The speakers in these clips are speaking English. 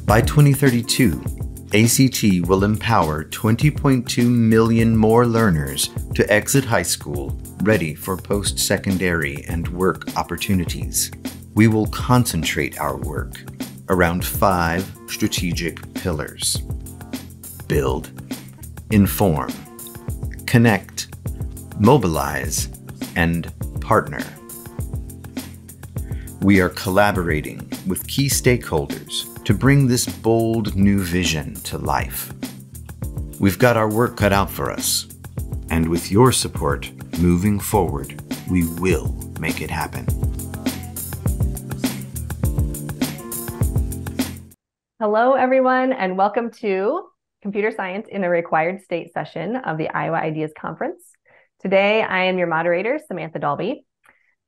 By 2032, ACT will empower 20.2 million more learners to exit high school ready for post-secondary and work opportunities. We will concentrate our work around 5 strategic pillars: build, inform, connect, mobilize, and partner. We are collaborating with key stakeholders to bring this bold new vision to life. We've got our work cut out for us, and with your support moving forward, we will make it happen. Hello, everyone, and welcome to Computer Science in a Required State session of the Iowa Ideas Conference. Today, I am your moderator, Samantha Dalby,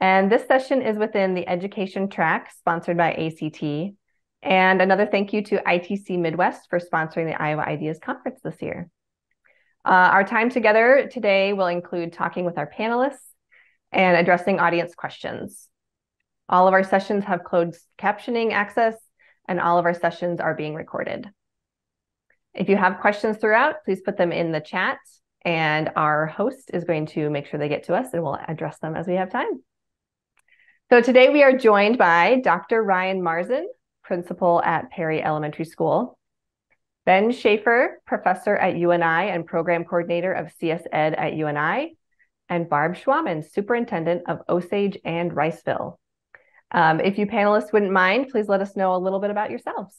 and this session is within the education track sponsored by ACT. And another thank you to ITC Midwest for sponsoring the Iowa Ideas Conference this year. Our time together today will include talking with our panelists and addressing audience questions. All of our sessions have closed captioning access, and all of our sessions are being recorded. If you have questions throughout, please put them in the chat, and our host is going to make sure they get to us, and we'll address them as we have time. So today we are joined by Dr. Ryan Marzin, principal at Perry Elementary School, Ben Schaefer, professor at UNI and program coordinator of CS Ed at UNI, and Barb Schwaman, superintendent of Osage and Riceville. If you panelists wouldn't mind, please let us know a little bit about yourselves.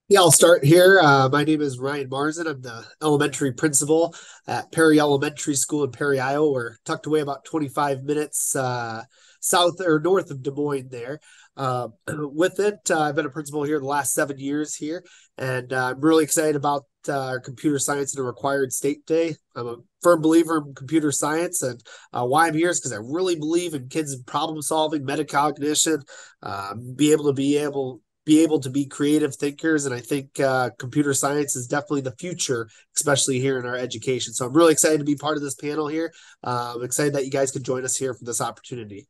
Yeah, I'll start here. My name is Ryan Marzin. I'm the elementary principal at Perry Elementary School in Perry, Iowa. We're tucked away about 25 minutes south or north of Des Moines there. With it, I've been a principal here the last 7 years here, and I'm really excited about our computer science in a required state day. I'm a firm believer in computer science, and why I'm here is because I really believe in kids' problem solving, metacognition, be able to be creative thinkers. And I think computer science is definitely the future, especially here in our education. So I'm really excited to be part of this panel here. I'm excited that you guys could join us here for this opportunity.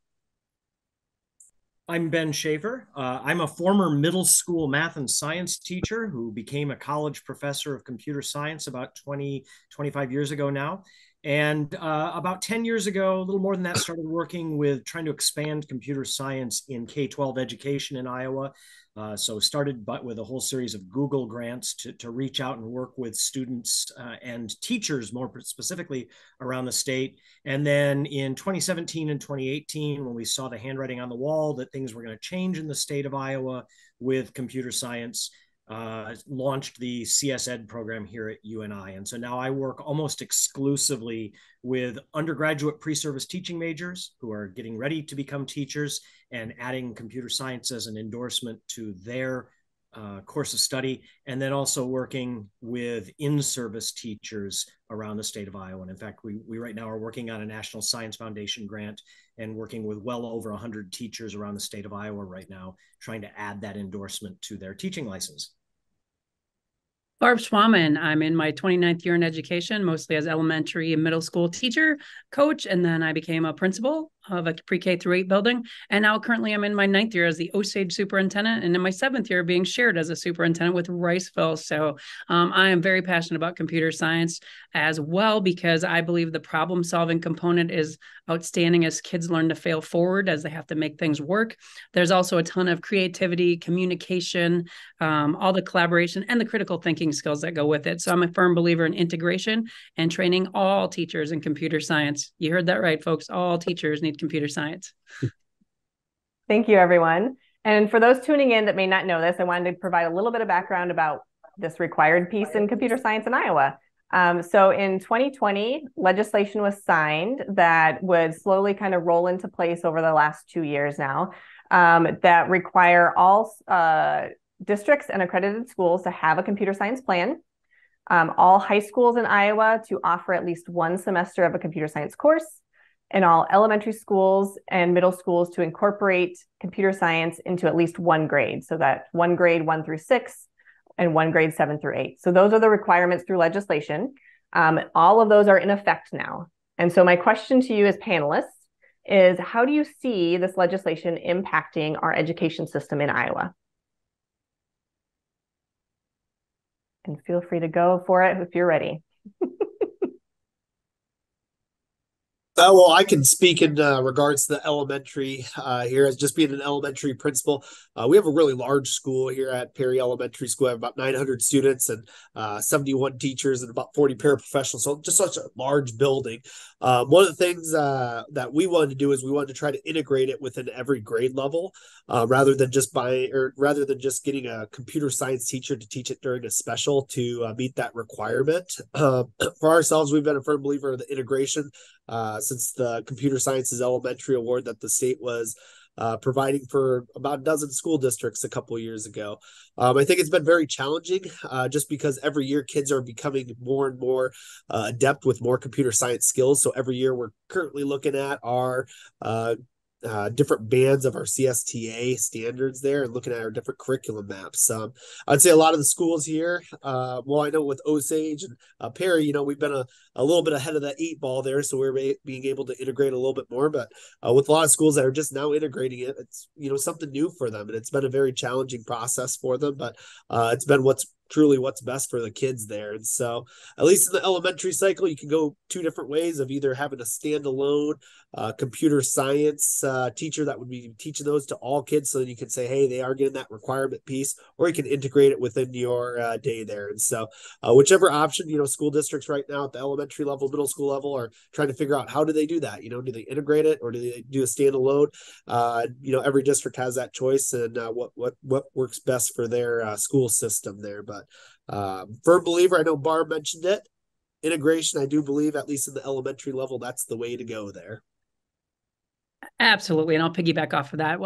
I'm Ben Schaefer. I'm a former middle school math and science teacher who became a college professor of computer science about 25 years ago now. And about 10 years ago, a little more than that, started working with trying to expand computer science in K-12 education in Iowa. So started with a whole series of Google grants to reach out and work with students and teachers more specifically around the state. And then in 2017 and 2018, when we saw the handwriting on the wall that things were going to change in the state of Iowa with computer science, launched the CS Ed program here at UNI. And so now I work almost exclusively with undergraduate pre-service teaching majors who are getting ready to become teachers and adding computer science as an endorsement to their course of study, and then also working with in-service teachers around the state of Iowa. And in fact, we right now are working on a National Science Foundation grant and working with well over 100 teachers around the state of Iowa right now, trying to add that endorsement to their teaching license. Barb Schwaman. I'm in my 29th year in education, mostly as elementary and middle school teacher, coach, and then I became a principal of a pre-K through 8 building. And now currently I'm in my 9th year as the Osage superintendent, and in my 7th year being shared as a superintendent with Riceville. So I am very passionate about computer science as well, because I believe the problem solving component is outstanding as kids learn to fail forward as they have to make things work. There's also a ton of creativity, communication, all the collaboration and the critical thinking skills that go with it. So I'm a firm believer in integration and training all teachers in computer science. You heard that right, folks. All teachers need computer science. Thank you, everyone. And for those tuning in that may not know this, I wanted to provide a little bit of background about this required piece in computer science in Iowa. So in 2020, legislation was signed that would slowly kind of roll into place over the last 2 years now, that require all districts and accredited schools to have a computer science plan, all high schools in Iowa to offer at least 1 semester of a computer science course, and all elementary schools and middle schools to incorporate computer science into at least 1 grade. So that 1 grade 1 through 6 and 1 grade 7 through 8. So those are the requirements through legislation. All of those are in effect now. And so my question to you as panelists is, how do you see this legislation impacting our education system in Iowa? and feel free to go for it if you're ready. Well, I can speak in regards to the elementary here as just being an elementary principal. We have a really large school here at Perry Elementary School. I have about 900 students and 71 teachers and about 40 paraprofessionals. So just such a large building. One of the things that we wanted to do is we wanted to try to integrate it within every grade level rather than just getting a computer science teacher to teach it during a special to meet that requirement. For ourselves, we've been a firm believer of the integration since the Computer Sciences Elementary Award that the state was providing for about a dozen school districts a couple of years ago. I think it's been very challenging just because every year kids are becoming more and more adept with more computer science skills. So every year we're currently looking at our different bands of our CSTA standards there and looking at our different curriculum maps. I'd say a lot of the schools here, well, I know with Osage and Perry, we've been a little bit ahead of the 8 ball there. So we're being able to integrate a little bit more, but with a lot of schools that are just now integrating it, it's, something new for them. And it's been a very challenging process for them, but it's been truly what's best for the kids there. And so at least in the elementary cycle, you can go 2 different ways of either having a standalone computer science teacher that would be teaching those to all kids. So that you can say, hey, they are getting that requirement piece, or you can integrate it within your day there. And so whichever option, school districts right now at the elementary level, middle school level are trying to figure out how do they do that? Do they integrate it or do they do a standalone? Every district has that choice and what works best for their school system there. But firm believer, I know Barb mentioned it, integration, I do believe, at least in the elementary level, that's the way to go there. Absolutely. And I'll piggyback off of that.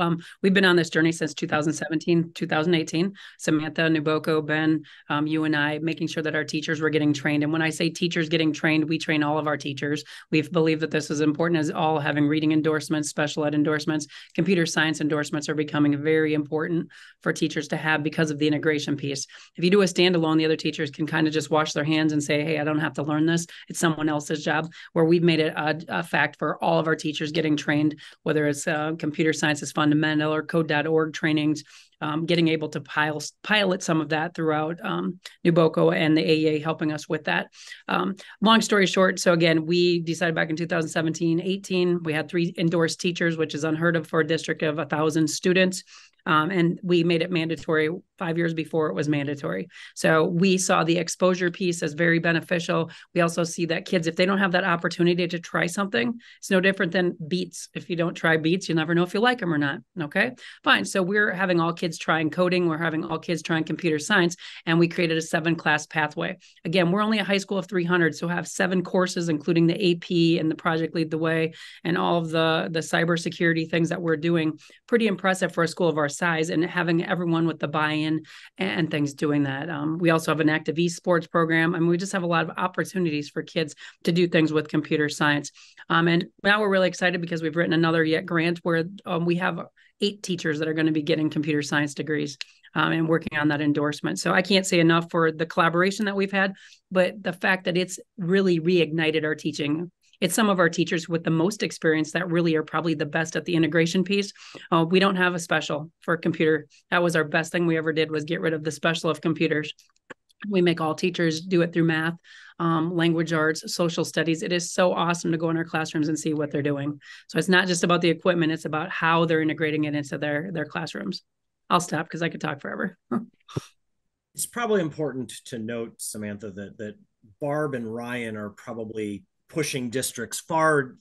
We've been on this journey since 2017, 2018. Samantha, Nuboko, Ben, you and I, making sure that our teachers were getting trained. And when I say teachers getting trained, we train all of our teachers. We've believed that this is important as all having reading endorsements, special ed endorsements, computer science endorsements are becoming very important for teachers to have because of the integration piece. If you do a standalone, the other teachers can kind of just wash their hands and say, hey, I don't have to learn this. It's someone else's job, where we've made it a fact for all of our teachers getting trained, whether it's computer science is fundamental or code.org trainings, getting able to pilot some of that throughout Nuboko and the AEA helping us with that. Long story short, so again, we decided back in 2017-18, we had 3 endorsed teachers, which is unheard of for a district of 1,000 students. And we made it mandatory 5 years before it was mandatory. So we saw the exposure piece as very beneficial. We also see that kids, if they don't have that opportunity to try something, it's no different than beats. If you don't try beats, you'll never know if you like them or not. Okay, fine. So we're having all kids trying coding. We're having all kids trying computer science. And we created a 7-class pathway. Again, we're only a high school of 300. So have 7 courses, including the AP and the Project Lead the Way and all of the cybersecurity things that we're doing. Pretty impressive for a school of our size, and having everyone with the buy-in and things doing that. We also have an active esports program. I mean, we just have a lot of opportunities for kids to do things with computer science. And now we're really excited because we've written another grant where we have 8 teachers that are going to be getting computer science degrees and working on that endorsement. So I can't say enough for the collaboration that we've had, but the fact that it's really reignited our teaching. It's some of our teachers with the most experience that really are probably the best at the integration piece. We don't have a special for computer. That was our best thing we ever did, was get rid of the special of computers. We make all teachers do it through math, language arts, social studies. It is so awesome to go in our classrooms and see what they're doing. So it's not just about the equipment, it's about how they're integrating it into their classrooms. I'll stop because I could talk forever. It's probably important to note, Samantha, that Barb and Ryan are probably pushing districts are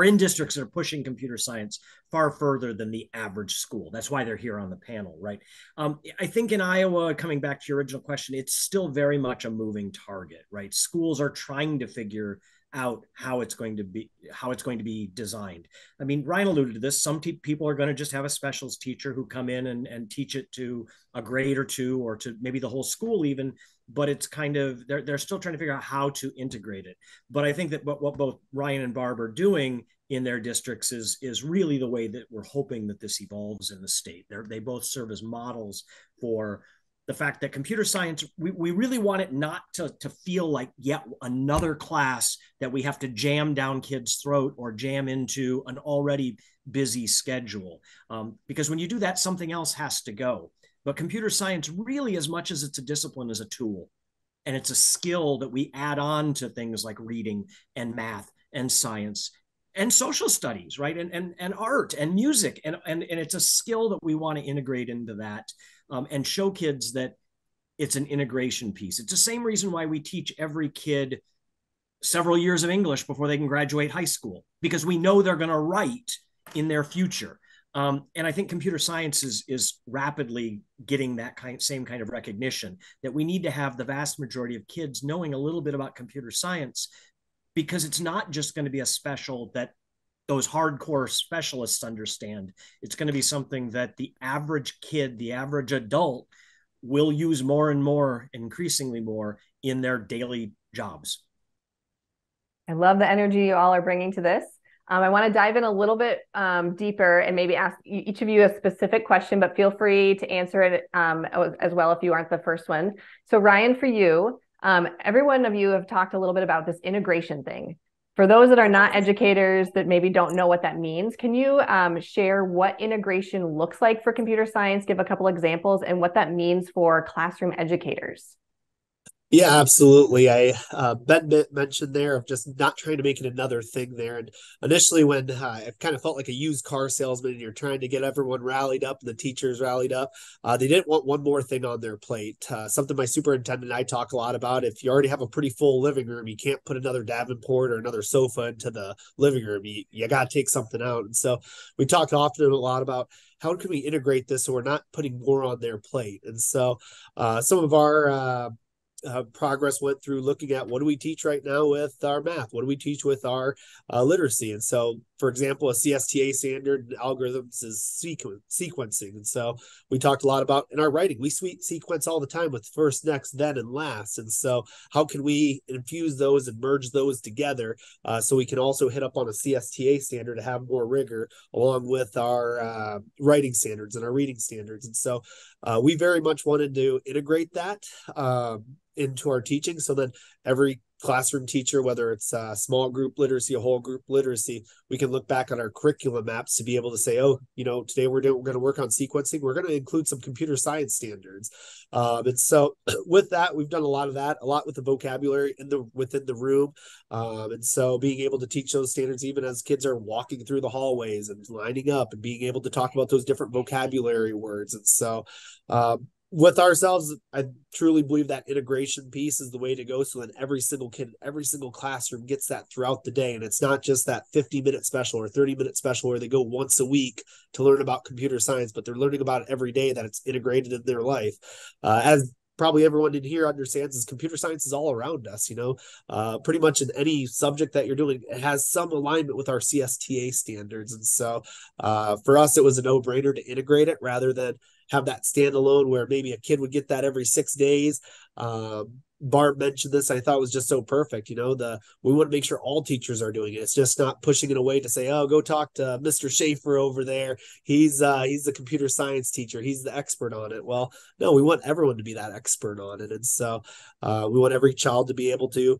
in districts that are pushing computer science far further than the average school. That's why they're here on the panel, right? I think in Iowa, coming back to your original question, it's still very much a moving target, right? Schools are trying to figure out how it's going to be designed. I mean, Ryan alluded to this. Some people are going to just have a specials teacher who come in and teach it to a grade or 2 or to maybe the whole school even, but it's kind of, they're still trying to figure out how to integrate it. But I think that what both Ryan and Barb are doing in their districts is really the way that we're hoping that this evolves in the state. They both serve as models for the fact that computer science, we really want it not to feel like yet another class that we have to jam down kids' throat or jam into an already busy schedule. Because when you do that, something else has to go. But computer science really, as much as it's a discipline, is a tool. And it's a skill that we add on to things like reading and math and science and social studies, right? And art and music. And it's a skill that we want to integrate into that, and show kids that it's an integration piece. It's the same reason why we teach every kid several years of English before they can graduate high school, because we know they're going to write in their future. And I think computer science is rapidly getting that same kind of recognition, that we need to have the vast majority of kids knowing a little bit about computer science, because it's not just going to be a special that those hardcore specialists understand. It's going to be something that the average kid, the average adult, will use more and more, increasingly more, in their daily jobs. I love the energy you all are bringing to this. I want to dive in a little bit deeper and maybe ask each of you a specific question, but feel free to answer it as well if you aren't the first one. So Ryan, for you, every one of you have talked a little bit about this integration thing. For those that are not educators that maybe don't know what that means, can you share what integration looks like for computer science, give a couple examples, and what that means for classroom educators? Yeah, absolutely. Ben mentioned there of just not trying to make it another thing there. And initially, when it kind of felt like a used car salesman, and you're trying to get everyone rallied up and the teachers rallied up, they didn't want one more thing on their plate. Something my superintendent and I talk a lot about. If you already have a pretty full living room, you can't put another Davenport or another sofa into the living room. You got to take something out. And so we talk often a lot about how can we integrate this so we're not putting more on their plate. And so some of our progress went through looking at what do we teach right now with our math, what do we teach with our literacy. And so, for example, a CSTA standard in algorithms is sequencing. And so we talked a lot about in our writing, we sequence all the time with first, next, then, and last. And so how can we infuse those and merge those together so we can also hit up on a CSTA standard to have more rigor along with our writing standards and our reading standards. And so we very much wanted to integrate that into our teaching, so that every classroom teacher, whether it's a small group literacy, a whole group literacy, we can look back on our curriculum maps to be able to say, oh, today we're going to work on sequencing. We're going to include some computer science standards. And so with that, we've done a lot of that, a lot with the vocabulary within the room. And so being able to teach those standards, even as kids are walking through the hallways and lining up and being able to talk about those different vocabulary words. And so, with ourselves, I truly believe that integration piece is the way to go. So then every single kid, every single classroom gets that throughout the day. And it's not just that 50-minute special or 30-minute special where they go once a week to learn about computer science, but they're learning about it every day, that it's integrated in their life. As probably everyone in here understands, is computer science is all around us, pretty much in any subject that you're doing, it has some alignment with our CSTA standards. And so for us, it was a no-brainer to integrate it rather than have that standalone where maybe a kid would get that every 6 days. Barb mentioned this. I thought it was just so perfect. We want to make sure all teachers are doing it. It's just not pushing it away to say, oh, go talk to Mr. Schaefer over there. He's the computer science teacher. He's the expert on it. Well, no, we want everyone to be that expert on it. And so we want every child to be able to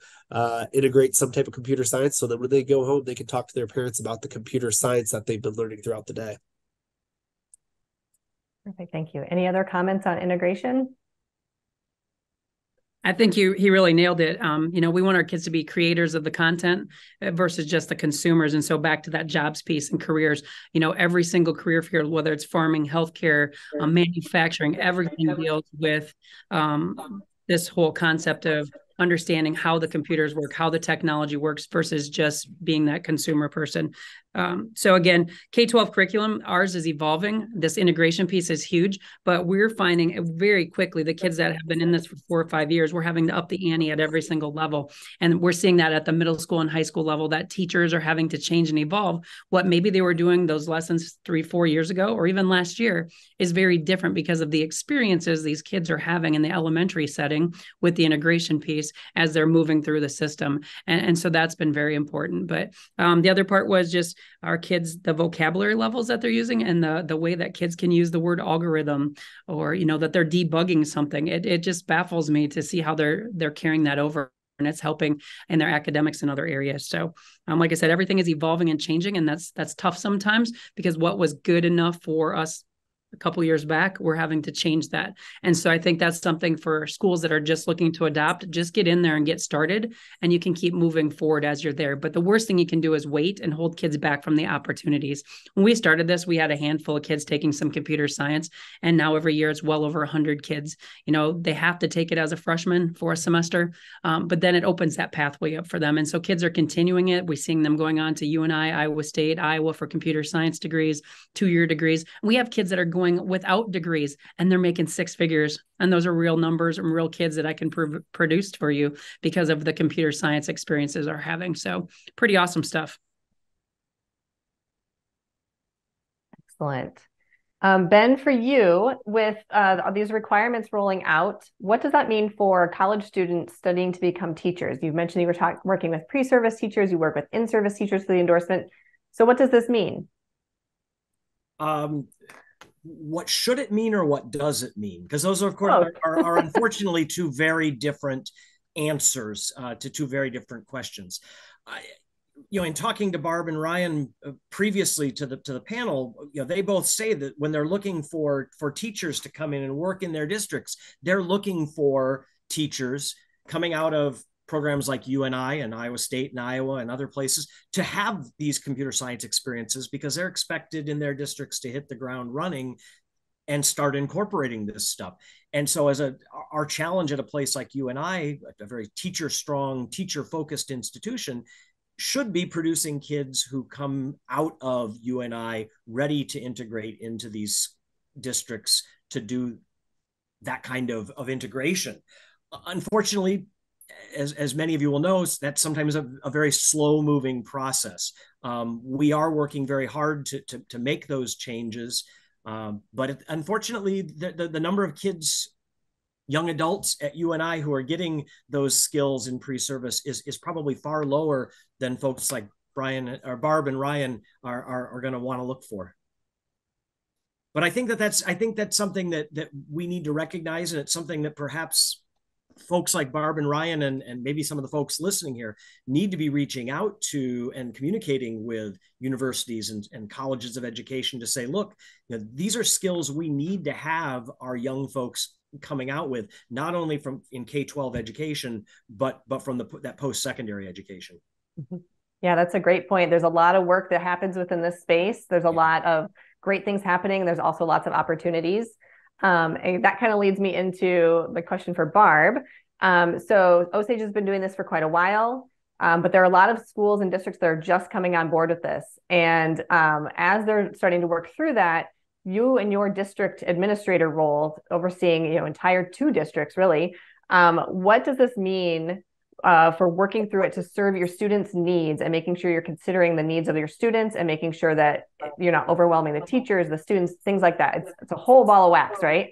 integrate some type of computer science so that when they go home, they can talk to their parents about the computer science that they've been learning throughout the day. Perfect. Thank you. Any other comments on integration? I think he really nailed it. We want our kids to be creators of the content versus just the consumers. And so back to that jobs piece and careers, every single career field, whether it's farming, healthcare, manufacturing, everything deals with this whole concept of understanding how the computers work, how the technology works versus just being that consumer person. So again, K-12 curriculum, ours is evolving. This integration piece is huge, but we're finding very quickly the kids that have been in this for 4 or 5 years, we're having to up the ante at every single level. And we're seeing that at the middle school and high school level, that teachers are having to change and evolve. What maybe they were doing those lessons 3-4 years ago, or even last year, is very different because of the experiences these kids are having in the elementary setting with the integration piece as they're moving through the system. And so that's been very important. But the other part was just our kids, the vocabulary levels that they're using and the way that kids can use the word algorithm or, that they're debugging something. It just baffles me to see how they're carrying that over, and it's helping in their academics and other areas. So like I said, everything is evolving and changing, and that's tough sometimes because what was good enough for us couple years back, we're having to change that. And so I think that's something for schools that are just looking to adopt, just get in there and get started, and you can keep moving forward as you're there. But the worst thing you can do is wait and hold kids back from the opportunities. When we started this, we had a handful of kids taking some computer science, and now every year it's well over 100 kids. They have to take it as a freshman for a semester, but then it opens that pathway up for them. And so kids are continuing it. We're seeing them going on to UNI, Iowa State, Iowa for computer science degrees, 2-year degrees. We have kids that are going without degrees and they're making 6 figures. And those are real numbers and real kids that I can produce for you because of the computer science experiences they're having. So pretty awesome stuff. Excellent. Ben, for you, with these requirements rolling out, what does that mean for college students studying to become teachers? You've mentioned you were working with pre-service teachers, you work with in-service teachers for the endorsement. So what does this mean? What should it mean or what does it mean? Because those are, of course, are unfortunately two very different answers to two very different questions. In talking to Barb and Ryan previously to the panel, they both say that when they're looking for teachers to come in and work in their districts, they're looking for teachers coming out of programs like UNI and Iowa State and Iowa and other places to have these computer science experiences, because they're expected in their districts to hit the ground running and start incorporating this stuff. And so our challenge at a place like UNI, a very teacher-strong, teacher-focused institution, should be producing kids who come out of UNI ready to integrate into these districts to do that kind of integration. Unfortunately, as many of you will know, that's sometimes a very slow moving process. We are working very hard to make those changes. But unfortunately, the number of kids, young adults at UNI who are getting those skills in pre-service is probably far lower than folks like Barb and Ryan are going to want to look for. But I think that's something that we need to recognize, and it's something that perhaps folks like Barb and Ryan and maybe some of the folks listening here need to be reaching out to and communicating with universities and colleges of education to say, look, these are skills we need to have our young folks coming out with, not only from in K-12 education, but from that post-secondary education. Mm-hmm. Yeah, that's a great point. There's a lot of work that happens within this space. There's a lot of great things happening. There's also lots of opportunities. And that kind of leads me into the question for Barb. So Osage has been doing this for quite a while, but there are a lot of schools and districts that are just coming on board with this. And as they're starting to work through that, you and your district administrator role, overseeing entire 2 districts, really, what does this mean for working through it to serve your students' needs and making sure you're considering the needs of your students and making sure that you're not overwhelming the teachers, the students, things like that? It's a whole ball of wax, right?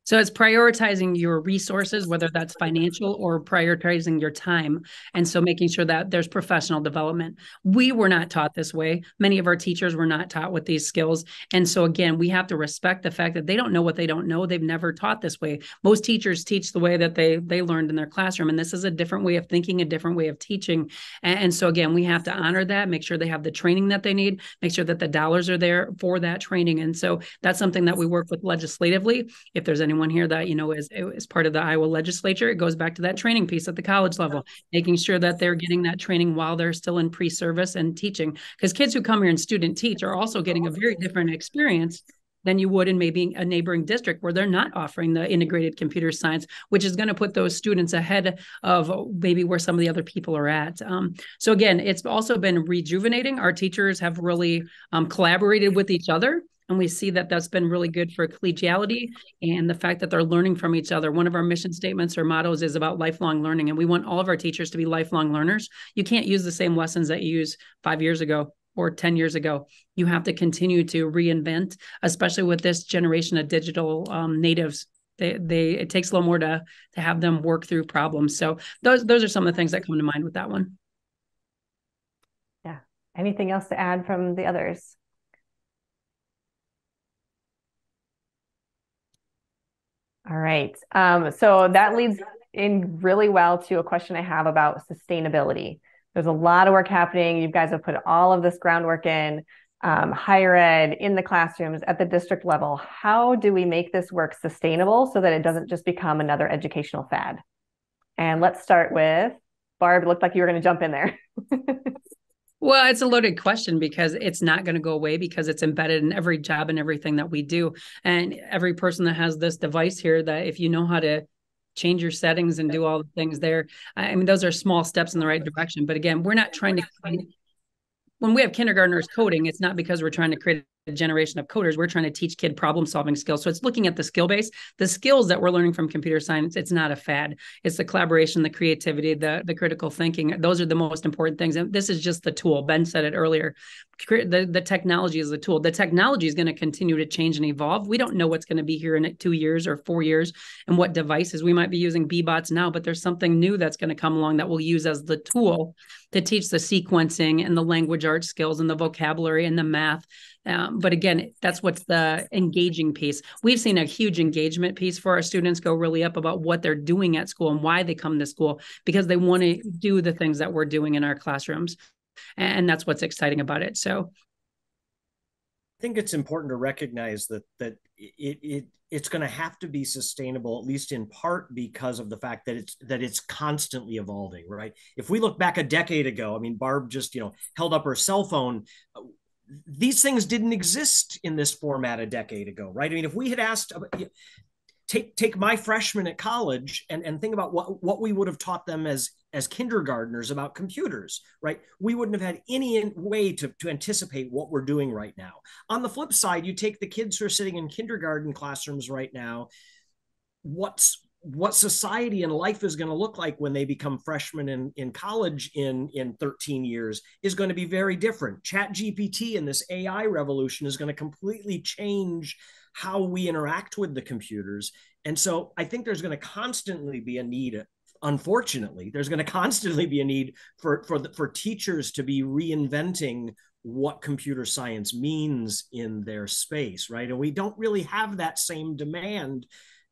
So it's prioritizing your resources, whether that's financial or prioritizing your time. And so making sure that there's professional development. We were not taught this way. Many of our teachers were not taught with these skills. And so again, we have to respect the fact that they don't know what they don't know. They've never taught this way. Most teachers teach the way that they learned in their classroom. And this is a different way of thinking, a different way of teaching. And so again, we have to honor that, make sure they have the training that they need, make sure that the dollars are there for that training. And so that's something that we work with legislatively. If there's anyone here that is part of the Iowa legislature, it goes back to that training piece at the college level, making sure that they're getting that training while they're still in pre-service and teaching, because kids who come here and student teach are also getting a very different experience than you would in maybe a neighboring district where they're not offering the integrated computer science, which is going to put those students ahead of maybe where some of the other people are at. So again, it's also been rejuvenating. Our teachers have really collaborated with each other. And we see that that's been really good for collegiality and the fact that they're learning from each other. One of our mission statements or mottos is about lifelong learning. And we want all of our teachers to be lifelong learners. You can't use the same lessons that you used 5 years ago or 10 years ago. You have to continue to reinvent, especially with this generation of digital natives. It takes a little more to have them work through problems. So those are some of the things that come to mind with that one. Yeah. Anything else to add from the others? All right. So that leads in really well to a question I have about sustainability. There's a lot of work happening. You guys have put all of this groundwork in. higher ed, in the classrooms, at the district level? How do we make this work sustainable so that it doesn't just become another educational fad? And let's start with Barb. It looked like you were going to jump in there. Well, it's a loaded question because it's not going to go away because it's embedded in every job and everything that we do. And every person that has this device here, that if you know how to change your settings and do all the things there, I mean, those are small steps in the right direction. But again, we're not trying to, when we have kindergartners coding, it's not because we're trying to create a generation of coders. We're trying to teach kid problem solving skills. So it's looking at the skill base, the skills that we're learning from computer science. It's not a fad. It's the collaboration, the creativity, the critical thinking. Those are the most important things. And this is just the tool. Ben said it earlier. The technology is the tool. The technology is going to continue to change and evolve. We don't know what's going to be here in 2 years or 4 years and what devices. We might be using B-bots now, but there's something new that's going to come along that we'll use as the tool to teach the sequencing and the language arts skills and the vocabulary and the math. But again, that's what's the engaging piece. We've seen a huge engagement piece for our students go really up about what they're doing at school and why they come to school, because they want to do the things that we're doing in our classrooms. And that's what's exciting about it. So I think it's important to recognize that it's going to have to be sustainable, at least in part because of the fact that it's constantly evolving, right? If we look back a decade ago, I mean, Barb just held up her cell phone. These things didn't exist in this format a decade ago, right? I mean, if we had asked, take my freshman at college and think about what we would have taught them as kindergartners about computers, right? We wouldn't have had any way to anticipate what we're doing right now. On the flip side, you take the kids who are sitting in kindergarten classrooms right now, what society and life is going to look like when they become freshmen in college in 13 years is going to be very different. ChatGPT and this AI revolution is going to completely change how we interact with the computers. And so I think there's going to constantly be a need, unfortunately, there's going to constantly be a need for teachers to be reinventing what computer science means in their space, right? And we don't really have that same demand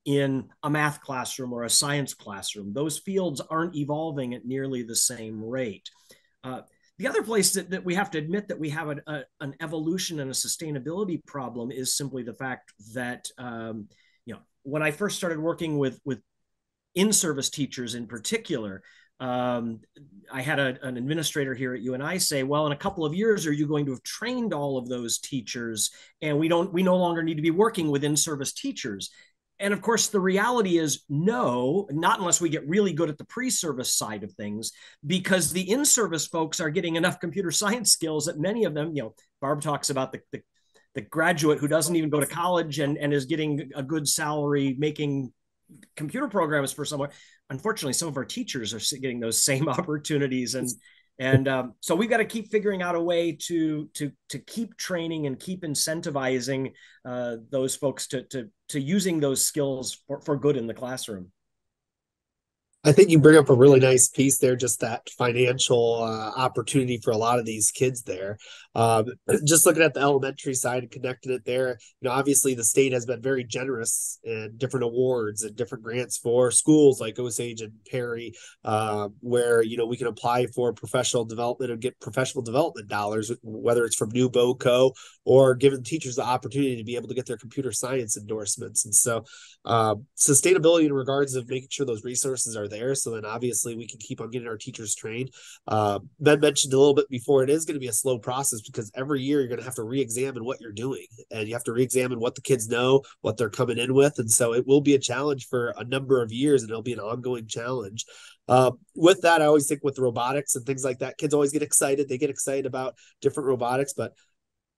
in a math classroom or a science classroom. Those fields aren't evolving at nearly the same rate. The other place that we have to admit that we have an evolution and a sustainability problem is simply the fact that, when I first started working with in-service teachers in particular, I had an administrator here at UNI say, well, in a couple of years, are you going to have trained all of those teachers? And we no longer need to be working with in-service teachers. And of course, the reality is no, not unless we get really good at the pre-service side of things, because the in-service folks are getting enough computer science skills that many of them, Barb talks about the graduate who doesn't even go to college and is getting a good salary making computer programs for someone. Unfortunately, some of our teachers are getting those same opportunities. And so we've got to keep figuring out a way to keep training and keep incentivizing those folks to using those skills for good in the classroom. I think you bring up a really nice piece there, just that financial opportunity for a lot of these kids there. Just looking at the elementary side and connecting it there, obviously the state has been very generous in different awards and different grants for schools like Osage and Perry, where, we can apply for professional development and get professional development dollars, whether it's from New BOCO or giving teachers the opportunity to be able to get their computer science endorsements. And so sustainability in regards of making sure those resources are there, so then obviously we can keep on getting our teachers trained. Ben mentioned a little bit before, it is going to be a slow process because every year you're going to have to re-examine what you're doing, and you have to re-examine what the kids know, what they're coming in with, and so it will be a challenge for a number of years, and it'll be an ongoing challenge. With that, I always think with robotics and things like that, kids always get excited. They get excited about different robotics, but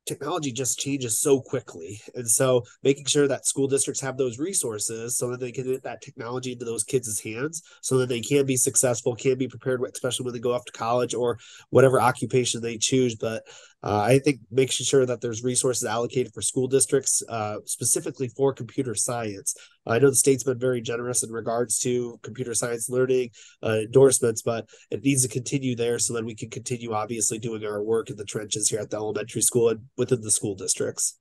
technology just changes so quickly. And so making sure that school districts have those resources so that they can get that technology into those kids' hands so that they can be successful, can be prepared, especially when they go off to college or whatever occupation they choose. But I think making sure that there's resources allocated for school districts, specifically for computer science. I know the state's been very generous in regards to computer science learning endorsements, but it needs to continue there so that we can continue obviously doing our work in the trenches here at the elementary school and within the school districts.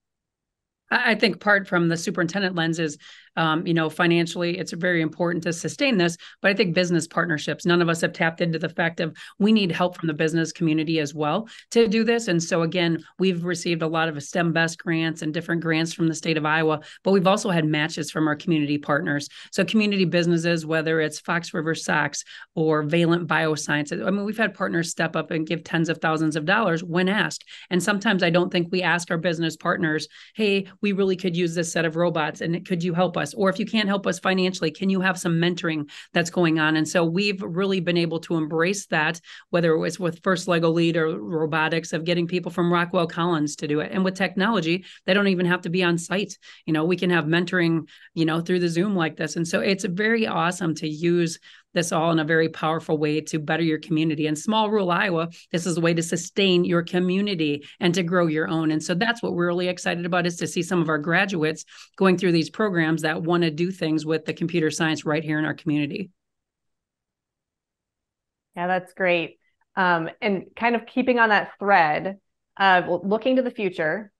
I think part from the superintendent lens is, financially, it's very important to sustain this. But I think business partnerships, none of us have tapped into the fact of we need help from the business community as well to do this. And so, again, we've received a lot of STEM Best grants and different grants from the state of Iowa, but we've also had matches from our community partners. So, community businesses, whether it's Fox River Sox or Valent Biosciences, I mean, we've had partners step up and give tens of thousands of dollars when asked. And sometimes I don't think we ask our business partners, hey, we really could use this set of robots and could you help us? Or if you can't help us financially, can you have some mentoring that's going on? And so we've really been able to embrace that, whether it was with First Lego Lead or robotics, of getting people from Rockwell Collins to do it. And with technology, they don't even have to be on site. We can have mentoring, through the Zoom like this. And so it's very awesome to use this all in a very powerful way to better your community. In small rural Iowa, this is a way to sustain your community and to grow your own. And so that's what we're really excited about, is to see some of our graduates going through these programs that want to do things with the computer science right here in our community. Yeah, that's great. And kind of keeping on that thread of looking to the future,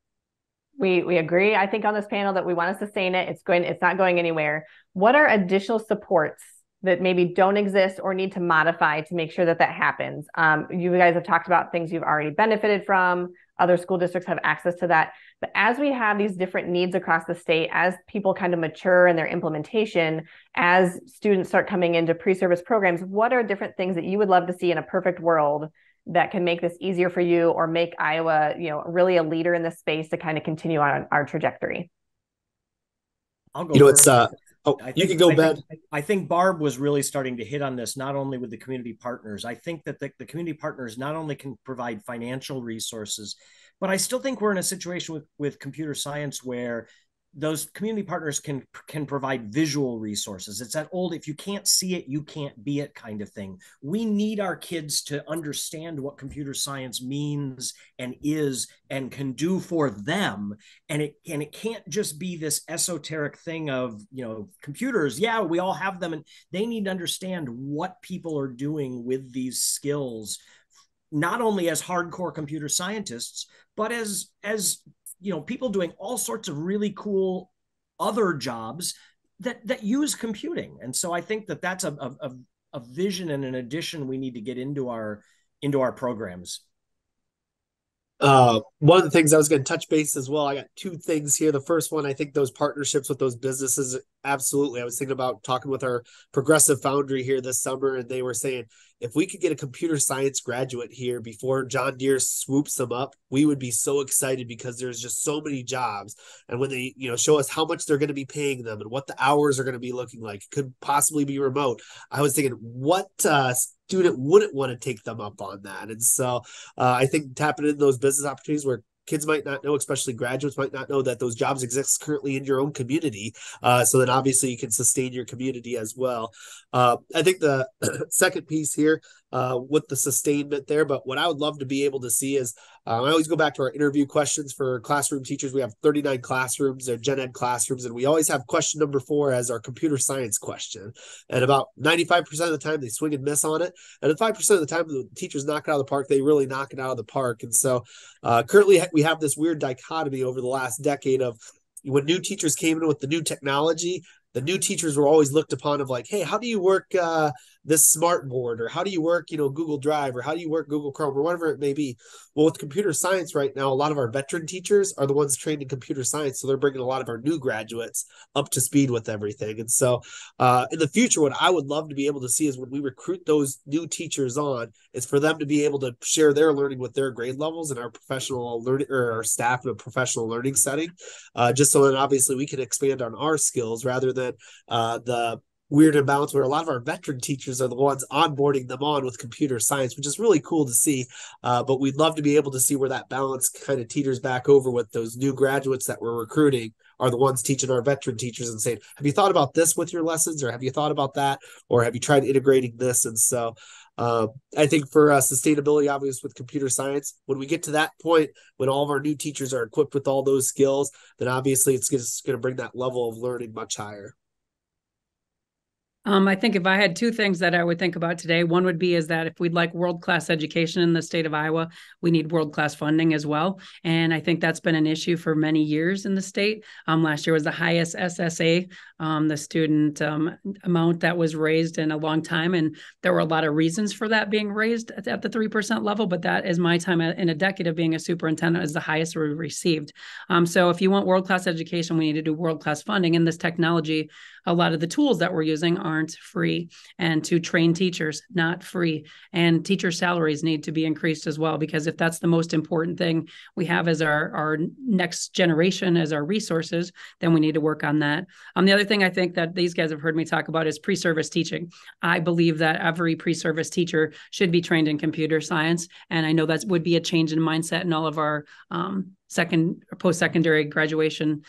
we agree, I think, on this panel that we want to sustain it. It's not going anywhere. What are additional supports that maybe don't exist or need to modify to make sure that happens? You guys have talked about things you've already benefited from. Other school districts have access to that. But as we have these different needs across the state, as people kind of mature in their implementation, as students start coming into pre-service programs, what are different things that you would love to see in a perfect world that can make this easier for you, or make Iowa, really a leader in this space to kind of continue on our trajectory? I'll go first. You can go, Ben. I think Barb was really starting to hit on this, not only with the community partners. I think that the community partners not only can provide financial resources, but I still think we're in a situation with computer science where those community partners can provide visual resources. It's that old, if you can't see it, you can't be it kind of thing. We need our kids to understand what computer science means and is and can do for them. And it can't just be this esoteric thing of, computers. Yeah, we all have them, and they need to understand what people are doing with these skills, not only as hardcore computer scientists, but as people doing all sorts of really cool other jobs that use computing. And so I think that's a vision and an addition we need to get into our programs. One of the things I was going to touch base as well, I got two things here. The first one, I think those partnerships with those businesses, absolutely. I was thinking about talking with our Progressive Foundry here this summer, and they were saying, if we could get a computer science graduate here before John Deere swoops them up, we would be so excited, because there's just so many jobs. And when they, show us how much they're going to be paying them and what the hours are going to be looking like, it could possibly be remote. I was thinking, what student wouldn't want to take them up on that? And so I think tapping into those business opportunities where kids might not know, especially graduates might not know, that those jobs exist currently in your own community. So then obviously you can sustain your community as well. I think the second piece here with the sustainment there, but what I would love to be able to see is, I always go back to our interview questions for classroom teachers. We have 39 classrooms, they're gen ed classrooms, and we always have question number 4 as our computer science question. And about 95% of the time they swing and miss on it. And then 5% of the time the teachers knock it out of the park, they really knock it out of the park. And so currently we have this weird dichotomy over the last decade of, when new teachers came in with the new technology, the new teachers were always looked upon of like, hey, how do you work this smart board, or how do you work, Google Drive, or how do you work Google Chrome, or whatever it may be. Well, with computer science right now, a lot of our veteran teachers are the ones trained in computer science. So they're bringing a lot of our new graduates up to speed with everything. And so in the future, what I would love to be able to see is when we recruit those new teachers on, is for them to be able to share their learning with their grade levels and our professional learning, or our staff in a professional learning setting, just so that obviously we can expand on our skills, rather than the weird imbalance where a lot of our veteran teachers are the ones onboarding them on with computer science, which is really cool to see. But we'd love to be able to see where that balance kind of teeters back over, with those new graduates that we're recruiting are the ones teaching our veteran teachers and saying, have you thought about this with your lessons, or have you thought about that, or have you tried integrating this? And so I think for sustainability, obviously with computer science, when we get to that point, when all of our new teachers are equipped with all those skills, then obviously it's going to bring that level of learning much higher. I think if I had two things that I would think about today, one would be is that if we'd like world-class education in the state of Iowa, we need world-class funding as well. And I think that's been an issue for many years in the state. Last year was the highest SSA, the student amount that was raised in a long time. And there were a lot of reasons for that being raised at the 3% level, but that is my time in a decade of being a superintendent is the highest we received. So if you want world-class education, we need to do world-class funding. And this technology, a lot of the tools that we're using aren't free, and to train teachers, not free. And teacher salaries need to be increased as well, because if that's the most important thing we have as our next generation as our resources, then we need to work on that. The other thing I think that these guys have heard me talk about is pre-service teaching. I believe that every pre-service teacher should be trained in computer science. And I know that would be a change in mindset in all of our post-secondary graduation,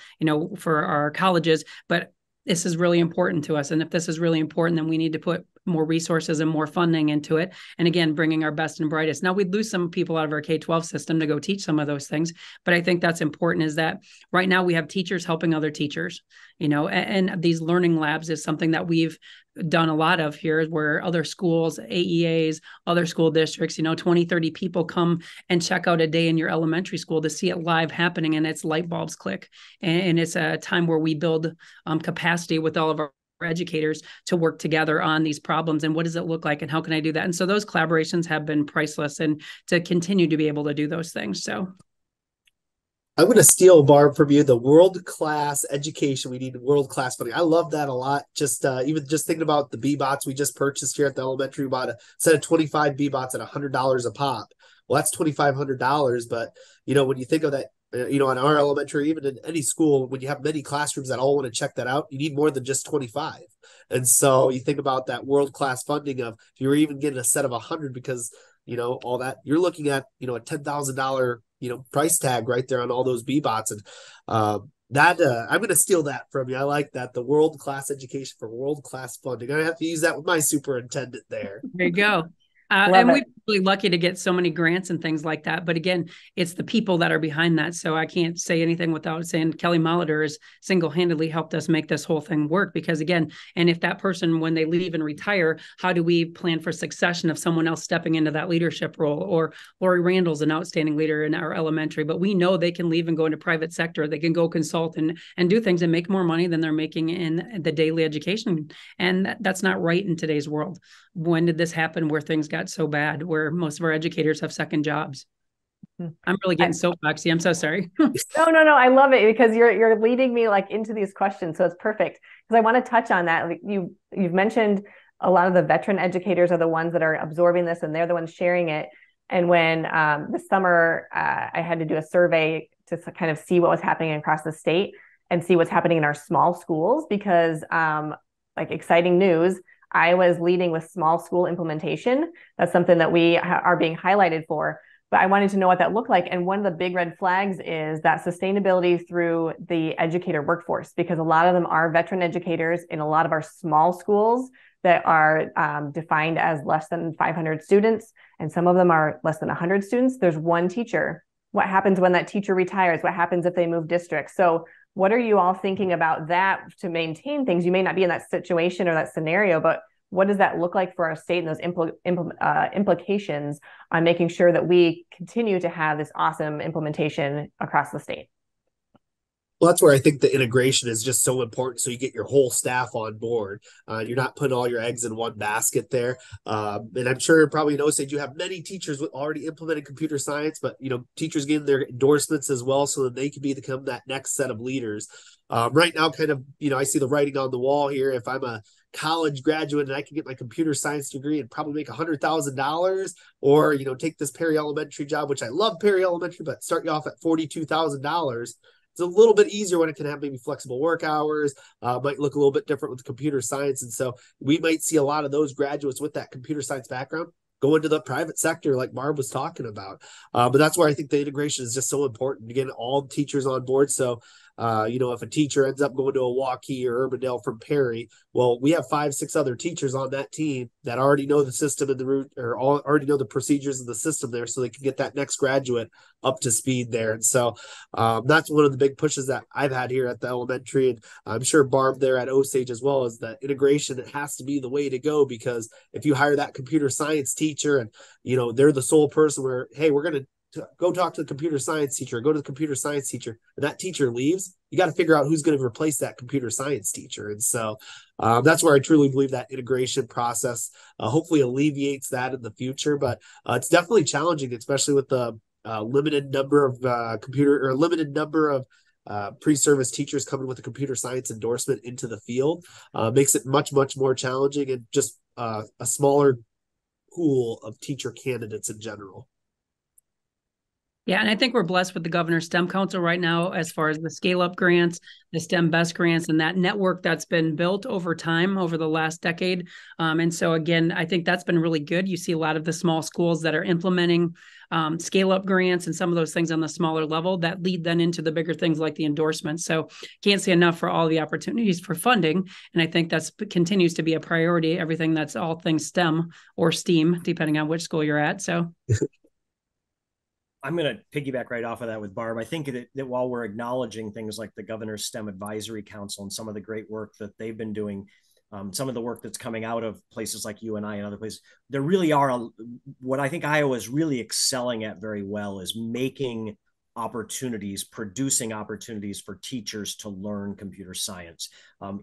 for our colleges. But this is really important to us. And if this is really important, then we need to put more resources and more funding into it. And again, bringing our best and brightest. Now, we'd lose some people out of our K-12 system to go teach some of those things. But I think that's important, is that right now we have teachers helping other teachers, and these learning labs is something that we've done a lot of here, where other schools, AEAs, other school districts, 20, 30 people come and check out a day in your elementary school to see it live happening, and it's light bulbs click. And it's a time where we build capacity with all of our educators to work together on these problems, and what does it look like and how can I do that? And so those collaborations have been priceless, and to continue to be able to do those things. So I'm going to steal, Barb, from you, the world-class education. We need world-class funding. I love that a lot. Just even just thinking about the B-bots we just purchased here at the elementary, bought a set of 25 B-bots at $100 a pop. Well, that's $2,500. But, when you think of that, in our elementary, even in any school, when you have many classrooms that all want to check that out, you need more than just 25. And so you think about that world-class funding of, if you were even getting a set of 100, because, all that, you're looking at, a $10,000 price tag right there on all those B-bots. And I'm going to steal that from you. I like that. The world-class education for world-class funding. I have to use that with my superintendent there. There you go. And we're really lucky to get so many grants and things like that. But again, it's the people that are behind that. So I can't say anything without saying Kelly Molitor has single-handedly helped us make this whole thing work. Because again, and if that person, when they leave and retire, how do we plan for succession of someone else stepping into that leadership role? Or Lori Randall's an outstanding leader in our elementary, but we know they can leave and go into private sector. They can go consult and do things and make more money than they're making in the daily education. And that's not right in today's world. When did this happen where things got so bad, where most of our educators have second jobs? I'm really getting soapboxy. I'm so sorry. No. I love it, because you're leading me into these questions. So it's perfect, because I want to touch on that. Like you've mentioned, a lot of the veteran educators are the ones that are absorbing this, and they're the ones sharing it. And when this summer, I had to do a survey to kind of see what was happening across the state and see what's happening in our small schools, because exciting news, Iowa is leading with small school implementation. That's something that we are being highlighted for. But I wanted to know what that looked like. And one of the big red flags is that sustainability through the educator workforce, because a lot of them are veteran educators in a lot of our small schools that are defined as less than 500 students. And some of them are less than 100 students. There's one teacher. What happens when that teacher retires? What happens if they move districts? So what are you all thinking about that to maintain things? You may not be in that situation or that scenario, but what does that look like for our state, and those implications on making sure that we continue to have this awesome implementation across the state? Well, that's where I think the integration is just so important. So you get your whole staff on board. You're not putting all your eggs in one basket there. And I'm sure probably knows that you have many teachers with already implemented computer science, but teachers getting their endorsements as well, so that they can become that next set of leaders. Right now, kind of, I see the writing on the wall here. If I'm a college graduate and I can get my computer science degree and probably make $100,000, or take this Perry Elementary job, which I love Perry Elementary, but start you off at $42,000. It's a little bit easier when it can have maybe flexible work hours, might look a little bit different with computer science. And so we might see a lot of those graduates with that computer science background go into the private sector like Barb was talking about. But that's where I think the integration is just so important to get all teachers on board. So if a teacher ends up going to a Waukee or Urbandale from Perry, well, we have 5, 6 other teachers on that team that already know the system and the route, or already know the procedures of the system there, so they can get that next graduate up to speed there. And so that's one of the big pushes that I've had here at the elementary, and I'm sure Barb there at Osage as well, is that integration. It has to be the way to go, because if you hire that computer science teacher and they're the sole person where, hey, we're going to go talk to the computer science teacher, go to the computer science teacher, and that teacher leaves, you got to figure out who's going to replace that computer science teacher. And so that's where I truly believe that integration process hopefully alleviates that in the future. But it's definitely challenging, especially with the limited number of pre-service teachers coming with a computer science endorsement into the field. Makes it much, much more challenging, and just a smaller pool of teacher candidates in general. Yeah, and I think we're blessed with the Governor's STEM Council right now as far as the scale-up grants, the STEM Best grants, and that network that's been built over time over the last decade. And so, again, I think that's been really good. You see a lot of the small schools that are implementing scale-up grants and some of those things on the smaller level that lead then into the bigger things like the endorsements. So can't say enough for all the opportunities for funding. And I think that continues to be a priority, everything that's all things STEM or STEAM, depending on which school you're at. So I'm going to piggyback right off of that with Barb. I think that while we're acknowledging things like the Governor's STEM Advisory Council and some of the great work that they've been doing, some of the work that's coming out of places like UNI and other places, there really are what I think Iowa is really excelling at very well is making producing opportunities for teachers to learn computer science.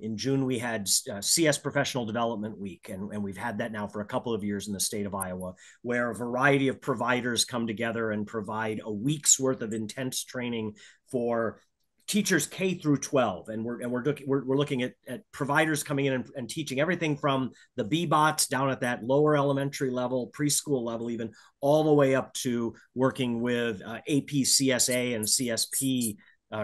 In June, we had CS Professional Development Week, and we've had that now for a couple of years in the state of Iowa, where a variety of providers come together and provide a week's worth of intense training for teachers K through 12, and we're looking at providers coming in and teaching everything from the B-bots down at that lower elementary level, preschool level, even all the way up to working with AP CSA and CSP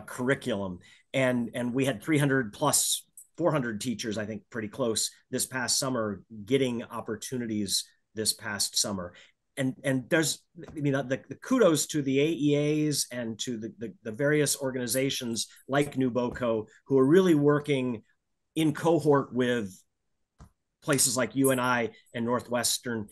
curriculum. And we had 300 plus 400 teachers, I think pretty close this past summer, getting opportunities this past summer. And there's, the kudos to the AEAs and to the various organizations like NUBOCO who are really working in cohort with places like UNI and Northwestern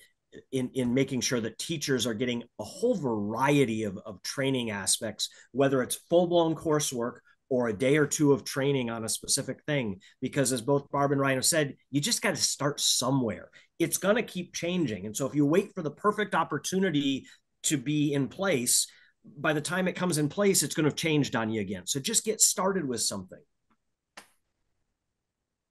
in making sure that teachers are getting a whole variety of training aspects, whether it's full-blown coursework or a day or two of training on a specific thing. Because as both Barb and Ryan have said, you just got to start somewhere. It's going to keep changing. And so if you wait for the perfect opportunity to be in place, by the time it comes in place, it's going to have changed on you again. So just get started with something.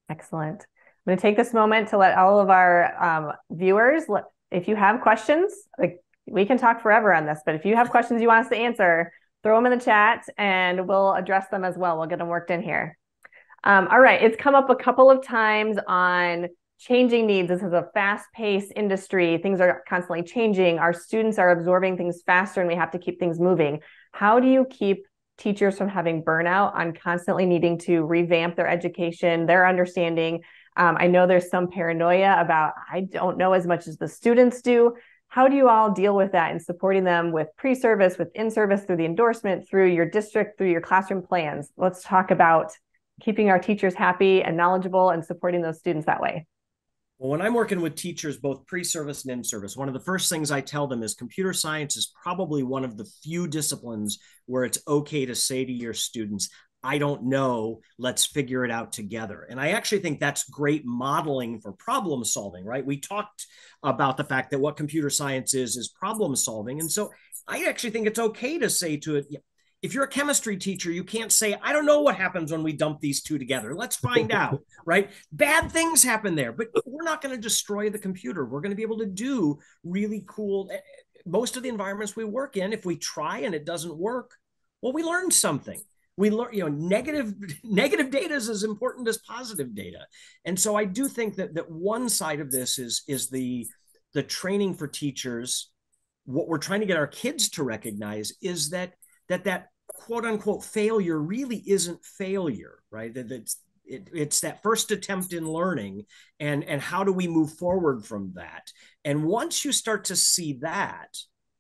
Excellent. I'm going to take this moment to let all of our viewers, if you have questions, like we can talk forever on this, but if you have questions you want us to answer, throw them in the chat and we'll address them as well. We'll get them worked in here. All right. It's come up a couple of times on changing needs. This is a fast-paced industry. Things are constantly changing. Our students are absorbing things faster and we have to keep things moving. How do you keep teachers from having burnout on constantly needing to revamp their education, their understanding? I know there's some paranoia about, I don't know as much as the students do. How do you all deal with that and supporting them with pre-service, with in-service, through the endorsement, through your district, through your classroom plans? Let's talk about keeping our teachers happy and knowledgeable and supporting those students that way. Well, when I'm working with teachers, both pre-service and in-service, one of the first things I tell them is computer science is probably one of the few disciplines where it's okay to say to your students, I don't know, let's figure it out together. And I actually think that's great modeling for problem solving, right? We talked about the fact that what computer science is problem solving. And so I actually think it's okay to say to it, if you're a chemistry teacher, you can't say, I don't know what happens when we dump these two together. Let's find out, right? Bad things happen there, but we're not going to destroy the computer. We're going to be able to do really cool. Most of the environments we work in, if we try and it doesn't work, well, we learned something. We learn, negative data is as important as positive data. And so I do think that one side of this is the training for teachers. What we're trying to get our kids to recognize is that quote unquote failure really isn't failure, right? It's that first attempt in learning, and how do we move forward from that? And once you start to see that,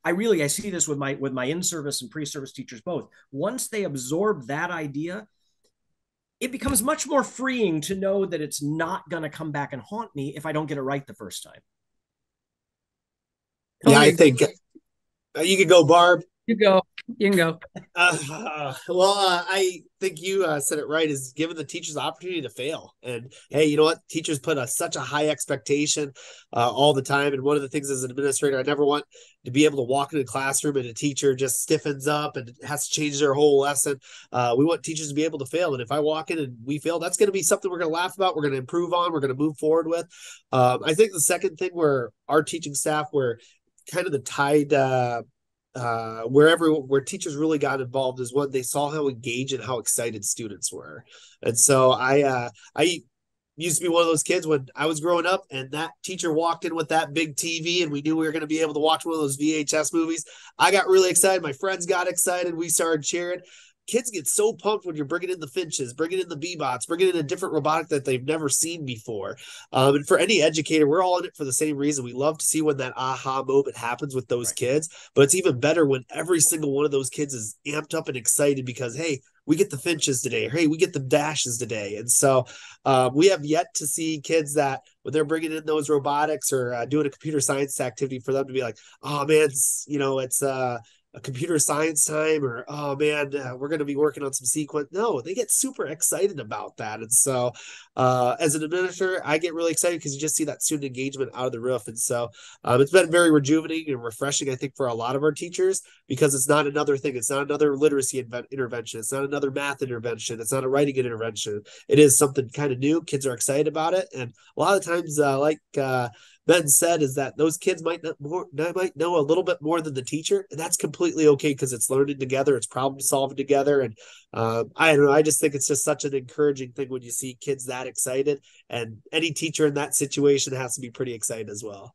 I see this with my in-service and pre-service teachers both. Once they absorb that idea, it becomes much more freeing to know that it's not going to come back and haunt me if I don't get it right the first time. Yeah, Totally I agree. think you could go, Barb. You go. You can go. I think you said it right. Is giving the teachers the opportunity to fail, and hey, you know what? Teachers put such a high expectation all the time. And one of the things as an administrator, I never want to be able to walk into a classroom and a teacher just stiffens up and has to change their whole lesson. We want teachers to be able to fail, and if I walk in and we fail, that's going to be something we're going to laugh about. We're going to improve on. We're going to move forward with. I think the second thing where our teaching staff were kind of the tide where teachers really got involved is when they saw how engaged and how excited students were. And so I used to be one of those kids when I was growing up and that teacher walked in with that big TV and we knew we were going to be able to watch one of those VHS movies. I got really excited. My friends got excited. We started cheering. Kids get so pumped when you're bringing in the Finches, bringing in the Bebots, bringing in a different robotic that they've never seen before. And for any educator, we're all in it for the same reason. We love to see when that aha moment happens with those kids, but it's even better when every single one of those kids is amped up and excited because, hey, we get the Finches today. Hey, we get the Dashes today. And so we have yet to see kids that when they're bringing in those robotics or doing a computer science activity for them to be like, oh man, it's a computer science time or oh man we're going to be working on some sequence. No, they get super excited about that. And so as an administrator, I get really excited because you just see that student engagement out of the roof. And so it's been very rejuvenating and refreshing, I think, for a lot of our teachers, because it's not another thing. It's not another literacy intervention. It's not another math intervention. It's not a writing intervention. It is something kind of new. Kids are excited about it. And a lot of times Ben said, is that those kids might know a little bit more than the teacher, and that's completely okay because it's learning together, it's problem solving together, and I don't know. I just think it's just such an encouraging thing when you see kids that excited, and any teacher in that situation has to be pretty excited as well.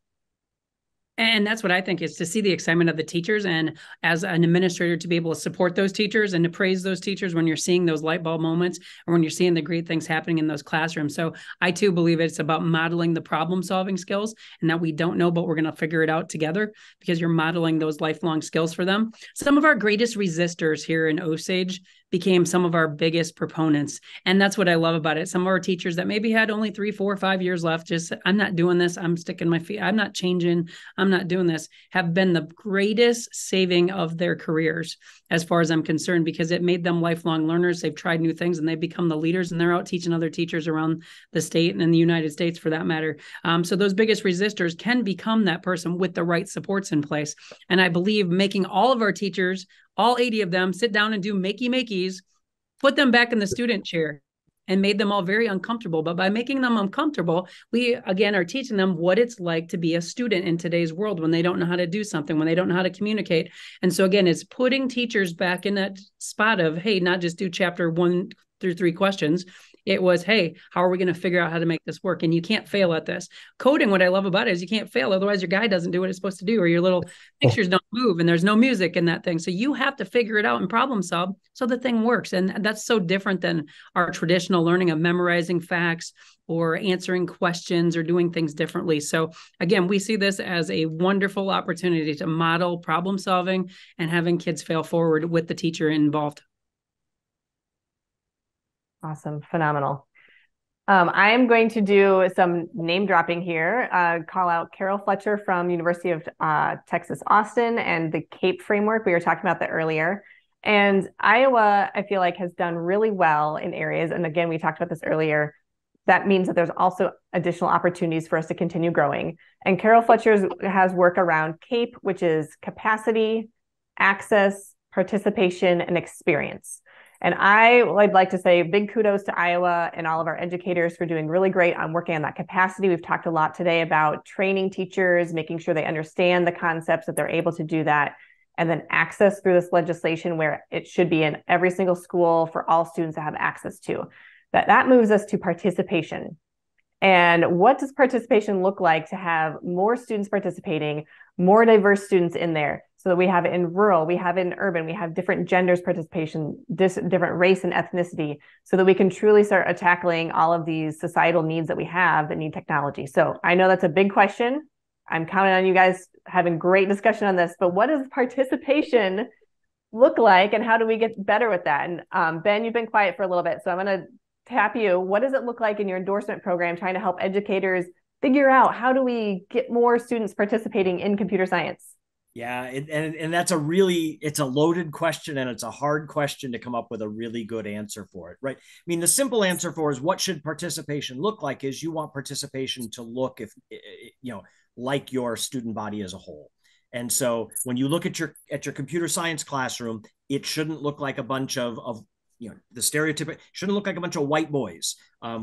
And that's what I think, is to see the excitement of the teachers, and as an administrator to be able to support those teachers and to praise those teachers when you're seeing those light bulb moments or when you're seeing the great things happening in those classrooms. So I too believe it's about modeling the problem solving skills, and that we don't know, but we're going to figure it out together because you're modeling those lifelong skills for them. Some of our greatest resistors here in Osage became some of our biggest proponents. And that's what I love about it. Some of our teachers that maybe had only 3, 4, 5 years left, just, I'm not doing this. I'm sticking my feet. I'm not changing. I'm not doing this, have been the greatest saving of their careers, as far as I'm concerned, because it made them lifelong learners. They've tried new things and they've become the leaders, and they're out teaching other teachers around the state and in the United States for that matter. So those biggest resistors can become that person with the right supports in place. And I believe making all of our teachers, all 80 of them, sit down and do makeys, put them back in the student chair, and made them all very uncomfortable. But by making them uncomfortable, we, again, are teaching them what it's like to be a student in today's world when they don't know how to do something, when they don't know how to communicate. And so, again, it's putting teachers back in that spot of, hey, not just do chapter 1 through 3 questions. It was, hey, how are we going to figure out how to make this work? And you can't fail at this. Coding, what I love about it is you can't fail. Otherwise, your guy doesn't do what it's supposed to do, or your little pictures don't move, and there's no music in that thing. So you have to figure it out and problem solve so the thing works. And that's so different than our traditional learning of memorizing facts or answering questions or doing things differently. So again, we see this as a wonderful opportunity to model problem solving and having kids fail forward with the teacher involved. Awesome. Phenomenal. I am going to do some name dropping here, call out Carol Fletcher from University of Texas, Austin, and the CAPE framework. We were talking about that earlier. And Iowa, I feel like, has done really well in areas. And again, we talked about this earlier. That means that there's also additional opportunities for us to continue growing. And Carol Fletcher has work around CAPE, which is capacity, access, participation, and experience. And I'd like to say big kudos to Iowa and all of our educators for doing really great on working on that capacity. We've talked a lot today about training teachers, making sure they understand the concepts, that they're able to do that, and then access through this legislation where it should be in every single school for all students to have access to. That moves us to participation. And what does participation look like to have more students participating, more diverse students in there? So that we have it in rural, we have it in urban, we have different genders participation, different race and ethnicity, so that we can truly start tackling all of these societal needs that we have that need technology. So I know that's a big question. I'm counting on you guys having great discussion on this, but what does participation look like and how do we get better with that? And Ben, you've been quiet for a little bit, so I'm going to tap you. What does it look like in your endorsement program trying to help educators figure out how do we get more students participating in computer science? Yeah, and that's it's a loaded question, and it's a hard question to come up with a really good answer for it, right? I mean, the simple answer for is what should participation look like is you want participation to look like your student body as a whole. And so when you look at your computer science classroom, it shouldn't look like a bunch of the stereotypical, shouldn't look like a bunch of white boys.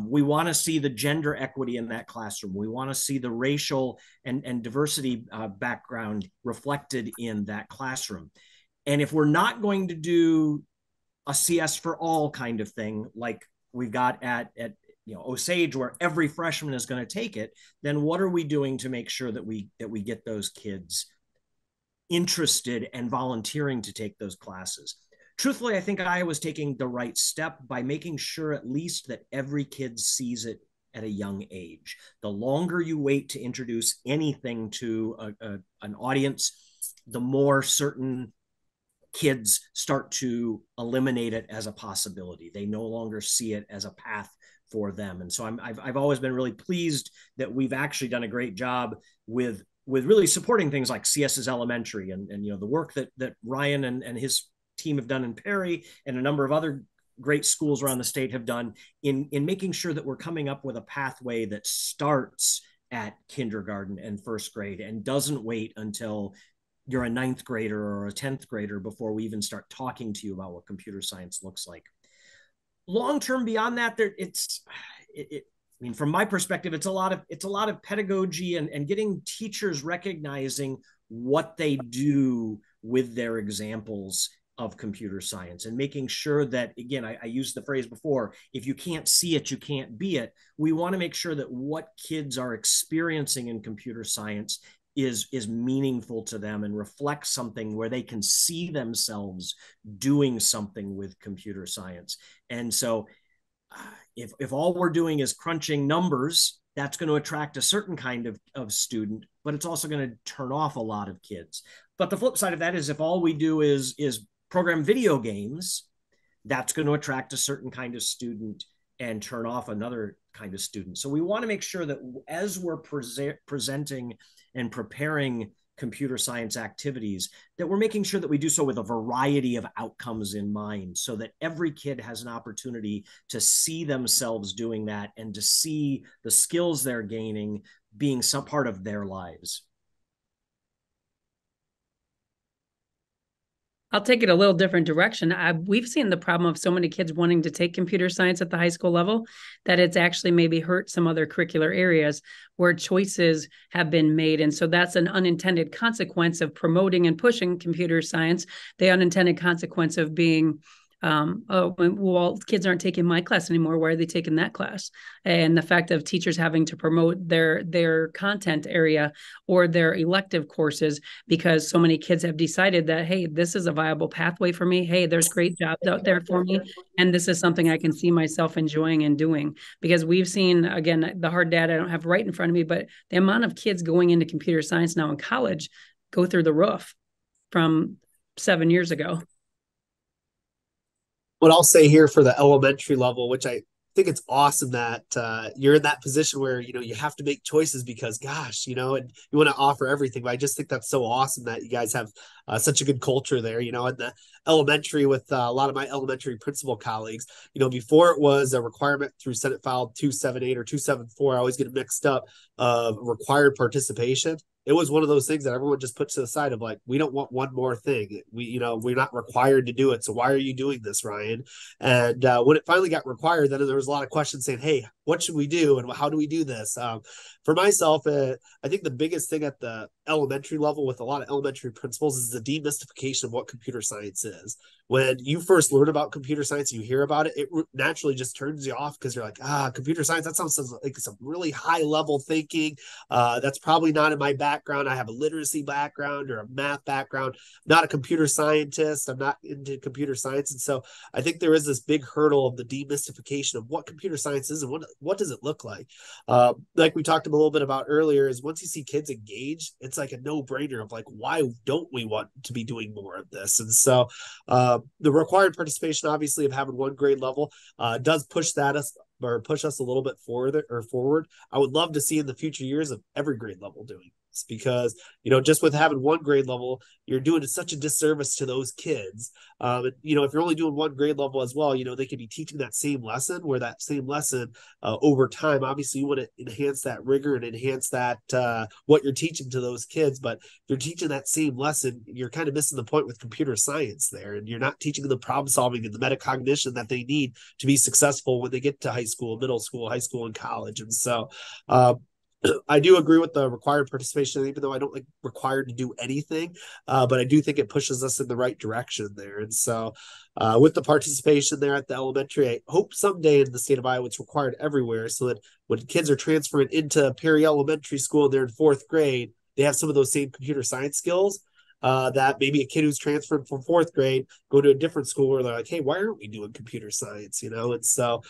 We want to see the gender equity in that classroom. We want to see the racial and diversity background reflected in that classroom. And if we're not going to do a CS for all kind of thing, like we've got at Osage, where every freshman is going to take it, then what are we doing to make sure that we get those kids interested and volunteering to take those classes? Truthfully, I think Iowa's taking the right step by making sure at least that every kid sees it at a young age. The longer you wait to introduce anything to an audience, the more certain kids start to eliminate it as a possibility. They no longer see it as a path for them. And so I've always been really pleased that we've actually done a great job with really supporting things like CS's Elementary and the work that Ryan and his team have done in Perry and a number of other great schools around the state have done in making sure that we're coming up with a pathway that starts at kindergarten and first grade and doesn't wait until you're a 9th grader or a 10th grader before we even start talking to you about what computer science looks like. Long term beyond that, I mean, from my perspective, it's a lot of pedagogy and getting teachers recognizing what they do with their examples of computer science and making sure that, again, I used the phrase before, if you can't see it, you can't be it. We want to make sure that what kids are experiencing in computer science is meaningful to them and reflects something where they can see themselves doing something with computer science. And so if all we're doing is crunching numbers, that's going to attract a certain kind of student, but it's also going to turn off a lot of kids. But the flip side of that is if all we do is program video games, that's going to attract a certain kind of student and turn off another kind of student. So we want to make sure that as we're presenting and preparing computer science activities, that we're making sure that we do so with a variety of outcomes in mind so that every kid has an opportunity to see themselves doing that and to see the skills they're gaining being some part of their lives. I'll take it a little different direction. We've seen the problem of so many kids wanting to take computer science at the high school level that it's actually maybe hurt some other curricular areas where choices have been made. And so that's an unintended consequence of promoting and pushing computer science, the unintended consequence of being well, kids aren't taking my class anymore. Why are they taking that class? And the fact of teachers having to promote their content area or their elective courses because so many kids have decided that, hey, this is a viable pathway for me. Hey, there's great jobs out there for me. And this is something I can see myself enjoying and doing. Because we've seen, again, the hard data I don't have right in front of me, but the amount of kids going into computer science now in college go through the roof from 7 years ago. What I'll say here for the elementary level, which I think it's awesome that you're in that position where, you have to make choices because, gosh, and you want to offer everything. But I just think that's so awesome that you guys have such a good culture there, in the elementary with a lot of my elementary principal colleagues. Before it was a requirement through Senate File 278 or 274, I always get it mixed up, of required participation. It was one of those things that everyone just puts to the side of like, we don't want one more thing. We're not required to do it. So why are you doing this, Ryan? And when it finally got required, then there was a lot of questions saying, hey, what should we do? And how do we do this? For myself, I think the biggest thing at the elementary level with a lot of elementary principals is the demystification of what computer science is. When you first learn about computer science, you hear about it, it naturally just turns you off because you're like, computer science, that sounds like some really high level thinking. That's probably not in my background. I have a literacy background or a math background. I'm not a computer scientist. I'm not into computer science. And so I think there is this big hurdle of the demystification of what computer science is and what does it look like. Like we talked a little bit about earlier, is once you see kids engaged, it's like a no-brainer of like, why don't we want to be doing more of this? And so the required participation, obviously, of having one grade level does push us a little bit forward. I would love to see in the future years of every grade level doing this, because just with having one grade level, you're doing such a disservice to those kids. If you're only doing one grade level as well, they could be teaching that same lesson, where that same lesson over time, obviously you want to enhance that rigor and enhance that what you're teaching to those kids. But if you're teaching that same lesson, you're kind of missing the point with computer science there, and you're not teaching them the problem solving and the metacognition that they need to be successful when they get to high school, middle school, high school, and college. And so I do agree with the required participation, even though I don't like required to do anything, but I do think it pushes us in the right direction there. And so with the participation there at the elementary, I hope someday in the state of Iowa it's required everywhere, so that when kids are transferring into Perry Elementary School and they're in fourth grade, they have some of those same computer science skills that maybe a kid who's transferred from fourth grade go to a different school where they're like, hey, why aren't we doing computer science? And so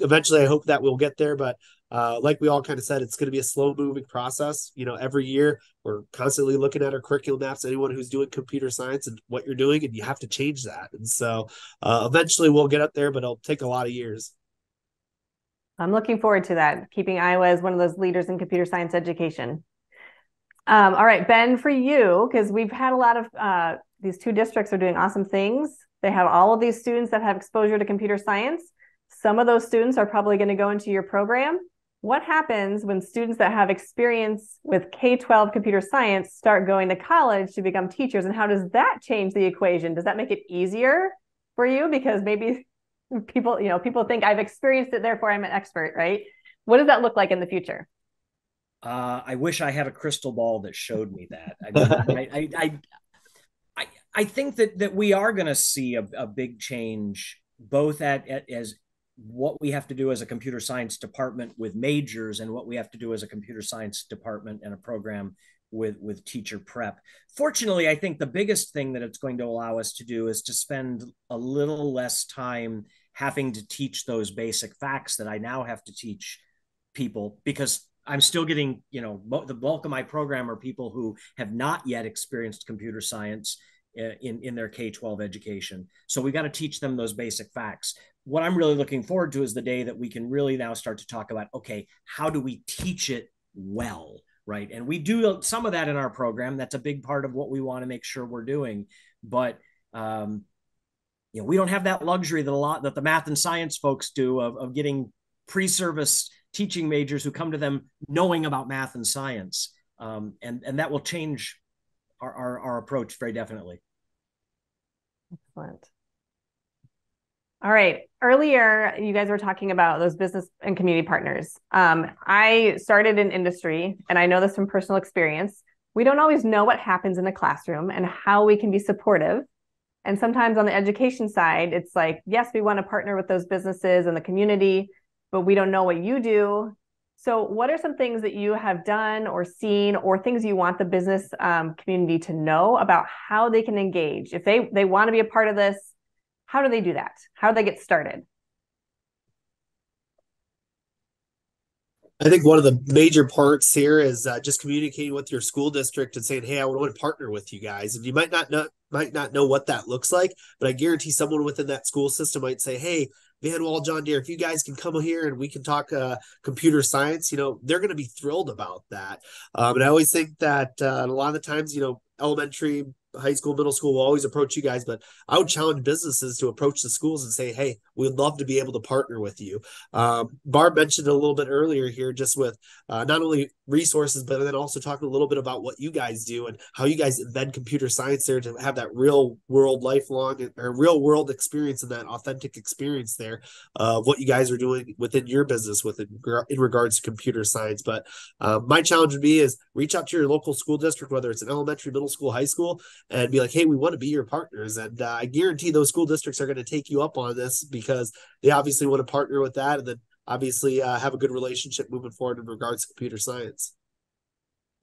eventually I hope that we'll get there. But like we all kind of said, it's going to be a slow moving process. Every year we're constantly looking at our curriculum maps, anyone who's doing computer science and what you're doing, and you have to change that. And so eventually we'll get up there, but it'll take a lot of years. I'm looking forward to that, keeping Iowa as one of those leaders in computer science education. All right, Ben, for you, because we've had a lot of these two districts are doing awesome things. They have all of these students that have exposure to computer science. Some of those students are probably going to go into your program. What happens when students that have experience with K-12 computer science start going to college to become teachers? And how does that change the equation? Does that make it easier for you? Because maybe people think I've experienced it, therefore I'm an expert, right? What does that look like in the future? I wish I had a crystal ball that showed me that. I think that we are going to see a big change, both as what we have to do as a computer science department with majors and what we have to do as a computer science department and a program with teacher prep. Fortunately, I think the biggest thing that it's going to allow us to do is to spend a little less time having to teach those basic facts that I now have to teach people, because I'm still getting, the bulk of my program are people who have not yet experienced computer science in their K-12 education. So we got to teach them those basic facts. What I'm really looking forward to is the day that we can really now start to talk about, okay, how do we teach it well, right? And we do some of that in our program. That's a big part of what we want to make sure we're doing. But we don't have that luxury that the math and science folks do of getting pre-service teaching majors who come to them knowing about math and science. And that will change our approach very definitely. Excellent. All right. Earlier, you guys were talking about those business and community partners. I started in industry, and I know this from personal experience. We don't always know what happens in the classroom and how we can be supportive. And sometimes on the education side, it's like, yes, we want to partner with those businesses and the community, but we don't know what you do. So what are some things that you have done or seen, or things you want the business community to know about how they can engage? If they want to be a part of this, how do they do that? How do they get started? I think one of the major parts here is just communicating with your school district and saying, hey, I want to partner with you guys. And you might not know what that looks like, but I guarantee someone within that school system might say, hey, Van Wall, John Deere, if you guys can come here and we can talk computer science, they're going to be thrilled about that. And I always think that a lot of the times, elementary, high school, middle school will always approach you guys, but I would challenge businesses to approach the schools and say, hey, we'd love to be able to partner with you. Barb mentioned a little bit earlier here, just with not only resources, but then also talking a little bit about what you guys do and how you guys embed computer science there to have that real world real world experience and that authentic experience there of what you guys are doing within your business in regards to computer science. But my challenge would be is reach out to your local school district, whether it's an elementary, middle school, high school, and be like, hey, we want to be your partners. And I guarantee those school districts are going to take you up on this, because they obviously want to partner with that, and then obviously have a good relationship moving forward in regards to computer science.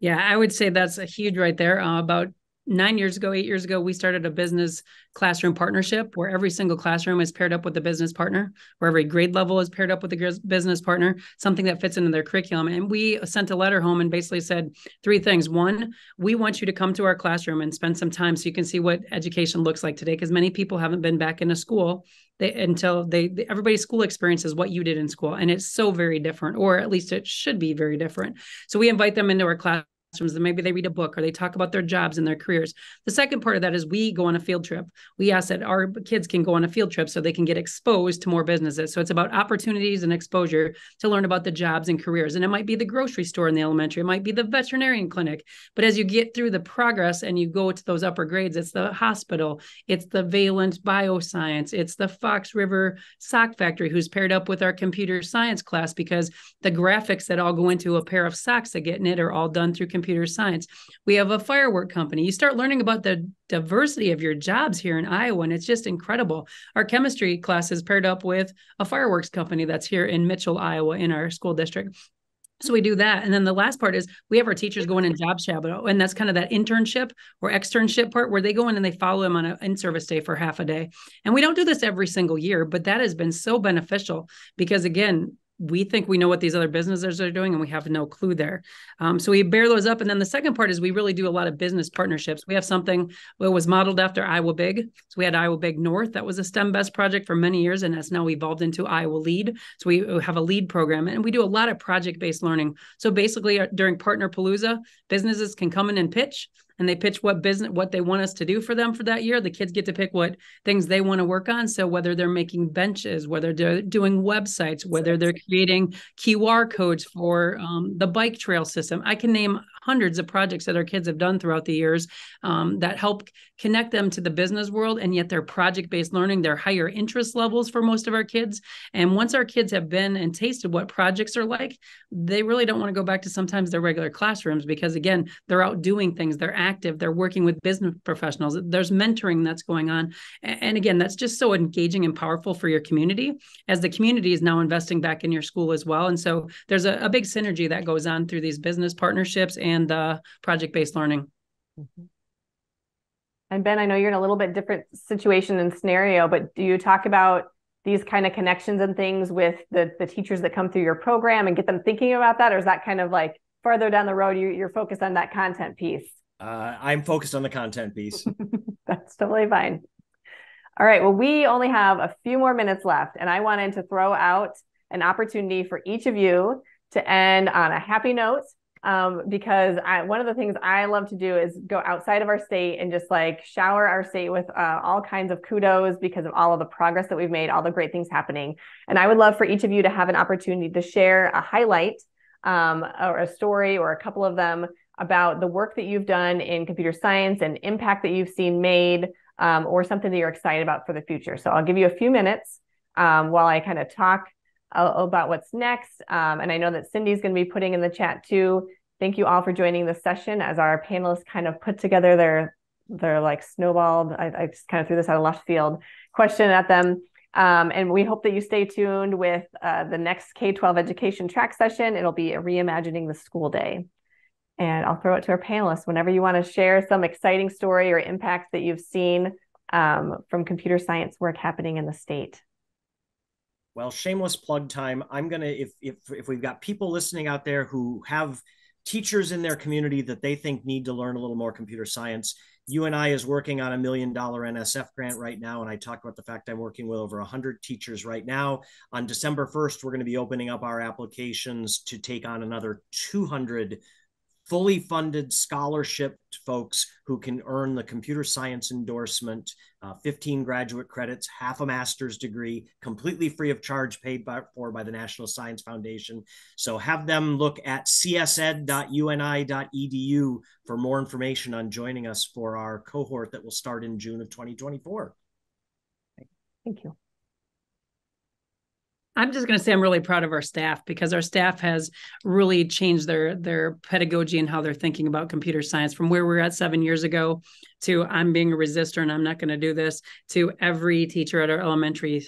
Yeah, I would say that's a huge right there. About 8 years ago, we started a business classroom partnership where every single classroom is paired up with a business partner, where every grade level is paired up with a business partner, something that fits into their curriculum. And we sent a letter home and basically said three things. One, we want you to come to our classroom and spend some time so you can see what education looks like today, because many people haven't been back into school everybody's school experience is what you did in school. And it's so very different, or at least it should be very different. So we invite them into our classrooms, and maybe they read a book or they talk about their jobs and their careers. The second part of that is we go on a field trip. We ask that our kids can go on a field trip so they can get exposed to more businesses. So it's about opportunities and exposure to learn about the jobs and careers. And it might be the grocery store in the elementary, it might be the veterinarian clinic. But as you get through the progress and you go to those upper grades, it's the hospital, it's the Valent Bioscience, it's the Fox River Sock Factory, who's paired up with our computer science class, because the graphics that all go into a pair of socks that get knit are all done through computer science. We have a firework company. You start learning about the diversity of your jobs here in Iowa, and it's just incredible. Our chemistry class is paired up with a fireworks company that's here in Mitchell, Iowa, in our school district. So we do that. And then the last part is we have our teachers going in job shadow. And that's kind of that internship or externship part where they go in and they follow them on an in-service day for half a day. And we don't do this every single year, but that has been so beneficial because, again, we think we know what these other businesses are doing and we have no clue there. So we bear those up. And then the second part is we really do a lot of business partnerships. We have something that was modeled after Iowa Big. So we had Iowa Big North. That was a STEM Best project for many years and has now evolved into Iowa Lead. So we have a lead program and we do a lot of project-based learning. So basically during Partner Palooza, businesses can come in and pitch, and they pitch what they want us to do for them for that year. The kids get to pick what things they want to work on. So whether they're making benches, whether they're doing websites, whether they're creating QR codes for the bike trail system, I can name hundreds of projects that our kids have done throughout the years that help connect them to the business world. And yet they're project-based learning. They're higher interest levels for most of our kids. And once our kids have been and tasted what projects are like, they really don't want to go back to sometimes their regular classrooms because, again, they're out doing things. They're active. They're working with business professionals. There's mentoring that's going on. And again, that's just so engaging and powerful for your community as the community is now investing back in your school as well. And so there's a big synergy that goes on through these business partnerships and project-based learning. Mm-hmm. And Ben, I know you're in a little bit different situation and scenario, but do you talk about these kind of connections and things with the teachers that come through your program and get them thinking about that? Or is that kind of like farther down the road, you're focused on that content piece? I'm focused on the content piece. That's totally fine. All right. Well, we only have a few more minutes left, and I wanted to throw out an opportunity for each of you to end on a happy note. Because one of the things I love to do is go outside of our state and just like shower our state with all kinds of kudos because of all of the progress that we've made, all the great things happening. And I would love for each of you to have an opportunity to share a highlight or a story or a couple of them about the work that you've done in computer science and impact that you've seen made or something that you're excited about for the future. So I'll give you a few minutes while I kind of talk about what's next. And I know that Cindy's going to be putting in the chat too. Thank you all for joining this session as our panelists kind of put together their like snowballed, I just kind of threw this out of left field question at them. And we hope that you stay tuned with the next K-12 education track session. It'll be reimagining the school day. And I'll throw it to our panelists whenever you want to share some exciting story or impact that you've seen from computer science work happening in the state. Well, shameless plug time. I'm going to, if we've got people listening out there who have teachers in their community that they think need to learn a little more computer science, UNI is working on $1 million NSF grant right now. And I talked about the fact I'm working with over 100 teachers right now. On December 1st, we're going to be opening up our applications to take on another 200 fully funded scholarship folks who can earn the computer science endorsement, 15 graduate credits, half a master's degree, completely free of charge, paid for by the National Science Foundation. So have them look at csed.uni.edu for more information on joining us for our cohort that will start in June of 2024. Thank you. I'm just going to say I'm really proud of our staff because our staff has really changed their pedagogy and how they're thinking about computer science from where we were at 7 years ago to I'm being a resistor and I'm not going to do this to every teacher at our elementary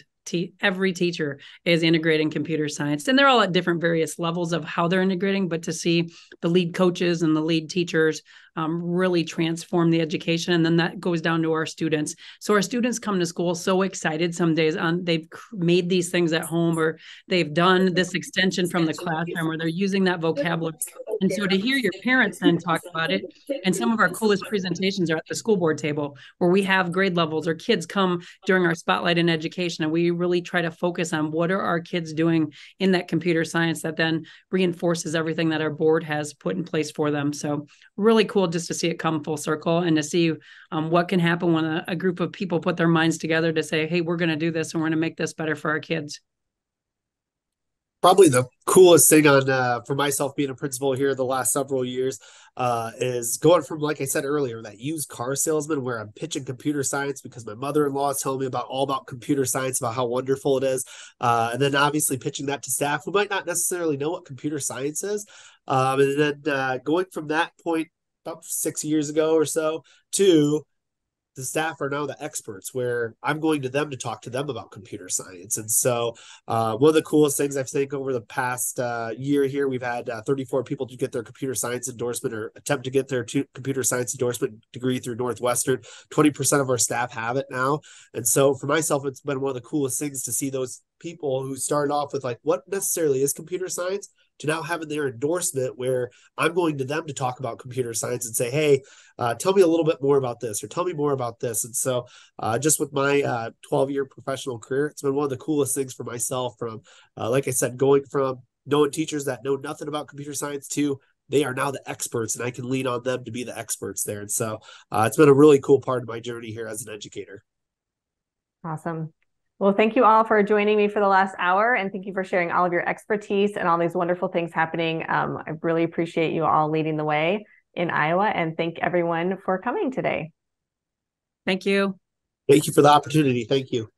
every teacher is integrating computer science, and they're all at different various levels of how they're integrating, but to see the lead coaches and the lead teachers really transform the education. And then that goes down to our students. So our students come to school so excited some days they've made these things at home, or they've done this extension from the classroom, or they're using that vocabulary. And so to hear your parents then talk about it, and some of our coolest presentations are at the school board table, where we have grade levels or kids come during our Spotlight in Education, and we really try to focus on what are our kids doing in that computer science that then reinforces everything that our board has put in place for them. So really cool just to see it come full circle, and to see what can happen when a group of people put their minds together to say, hey, we're going to do this and we're going to make this better for our kids. Probably the coolest thing on for myself being a principal here the last several years is going from, like I said earlier, that used car salesman where I'm pitching computer science because my mother-in-law is telling me all about computer science, about how wonderful it is. And then obviously pitching that to staff who might not necessarily know what computer science is. And then going from that point about 6 years ago or so to the staff are now the experts, where I'm going to them to talk to them about computer science. And so one of the coolest things I've seen over the past year here, we've had 34 people to get their computer science endorsement or attempt to get their computer science endorsement degree through Northwestern. 20% of our staff have it now. And so for myself, it's been one of the coolest things to see those people who started off with like, what necessarily is computer science, to now having their endorsement where I'm going to them to talk about computer science and say, hey, tell me a little bit more about this, or tell me more about this. And so just with my 12-year professional career, it's been one of the coolest things for myself from, like I said, going from knowing teachers that know nothing about computer science to they are now the experts, and I can lean on them to be the experts there. And so it's been a really cool part of my journey here as an educator. Awesome. Well, thank you all for joining me for the last hour, and thank you for sharing all of your expertise and all these wonderful things happening. I really appreciate you all leading the way in Iowa, and thank everyone for coming today. Thank you. Thank you for the opportunity. Thank you.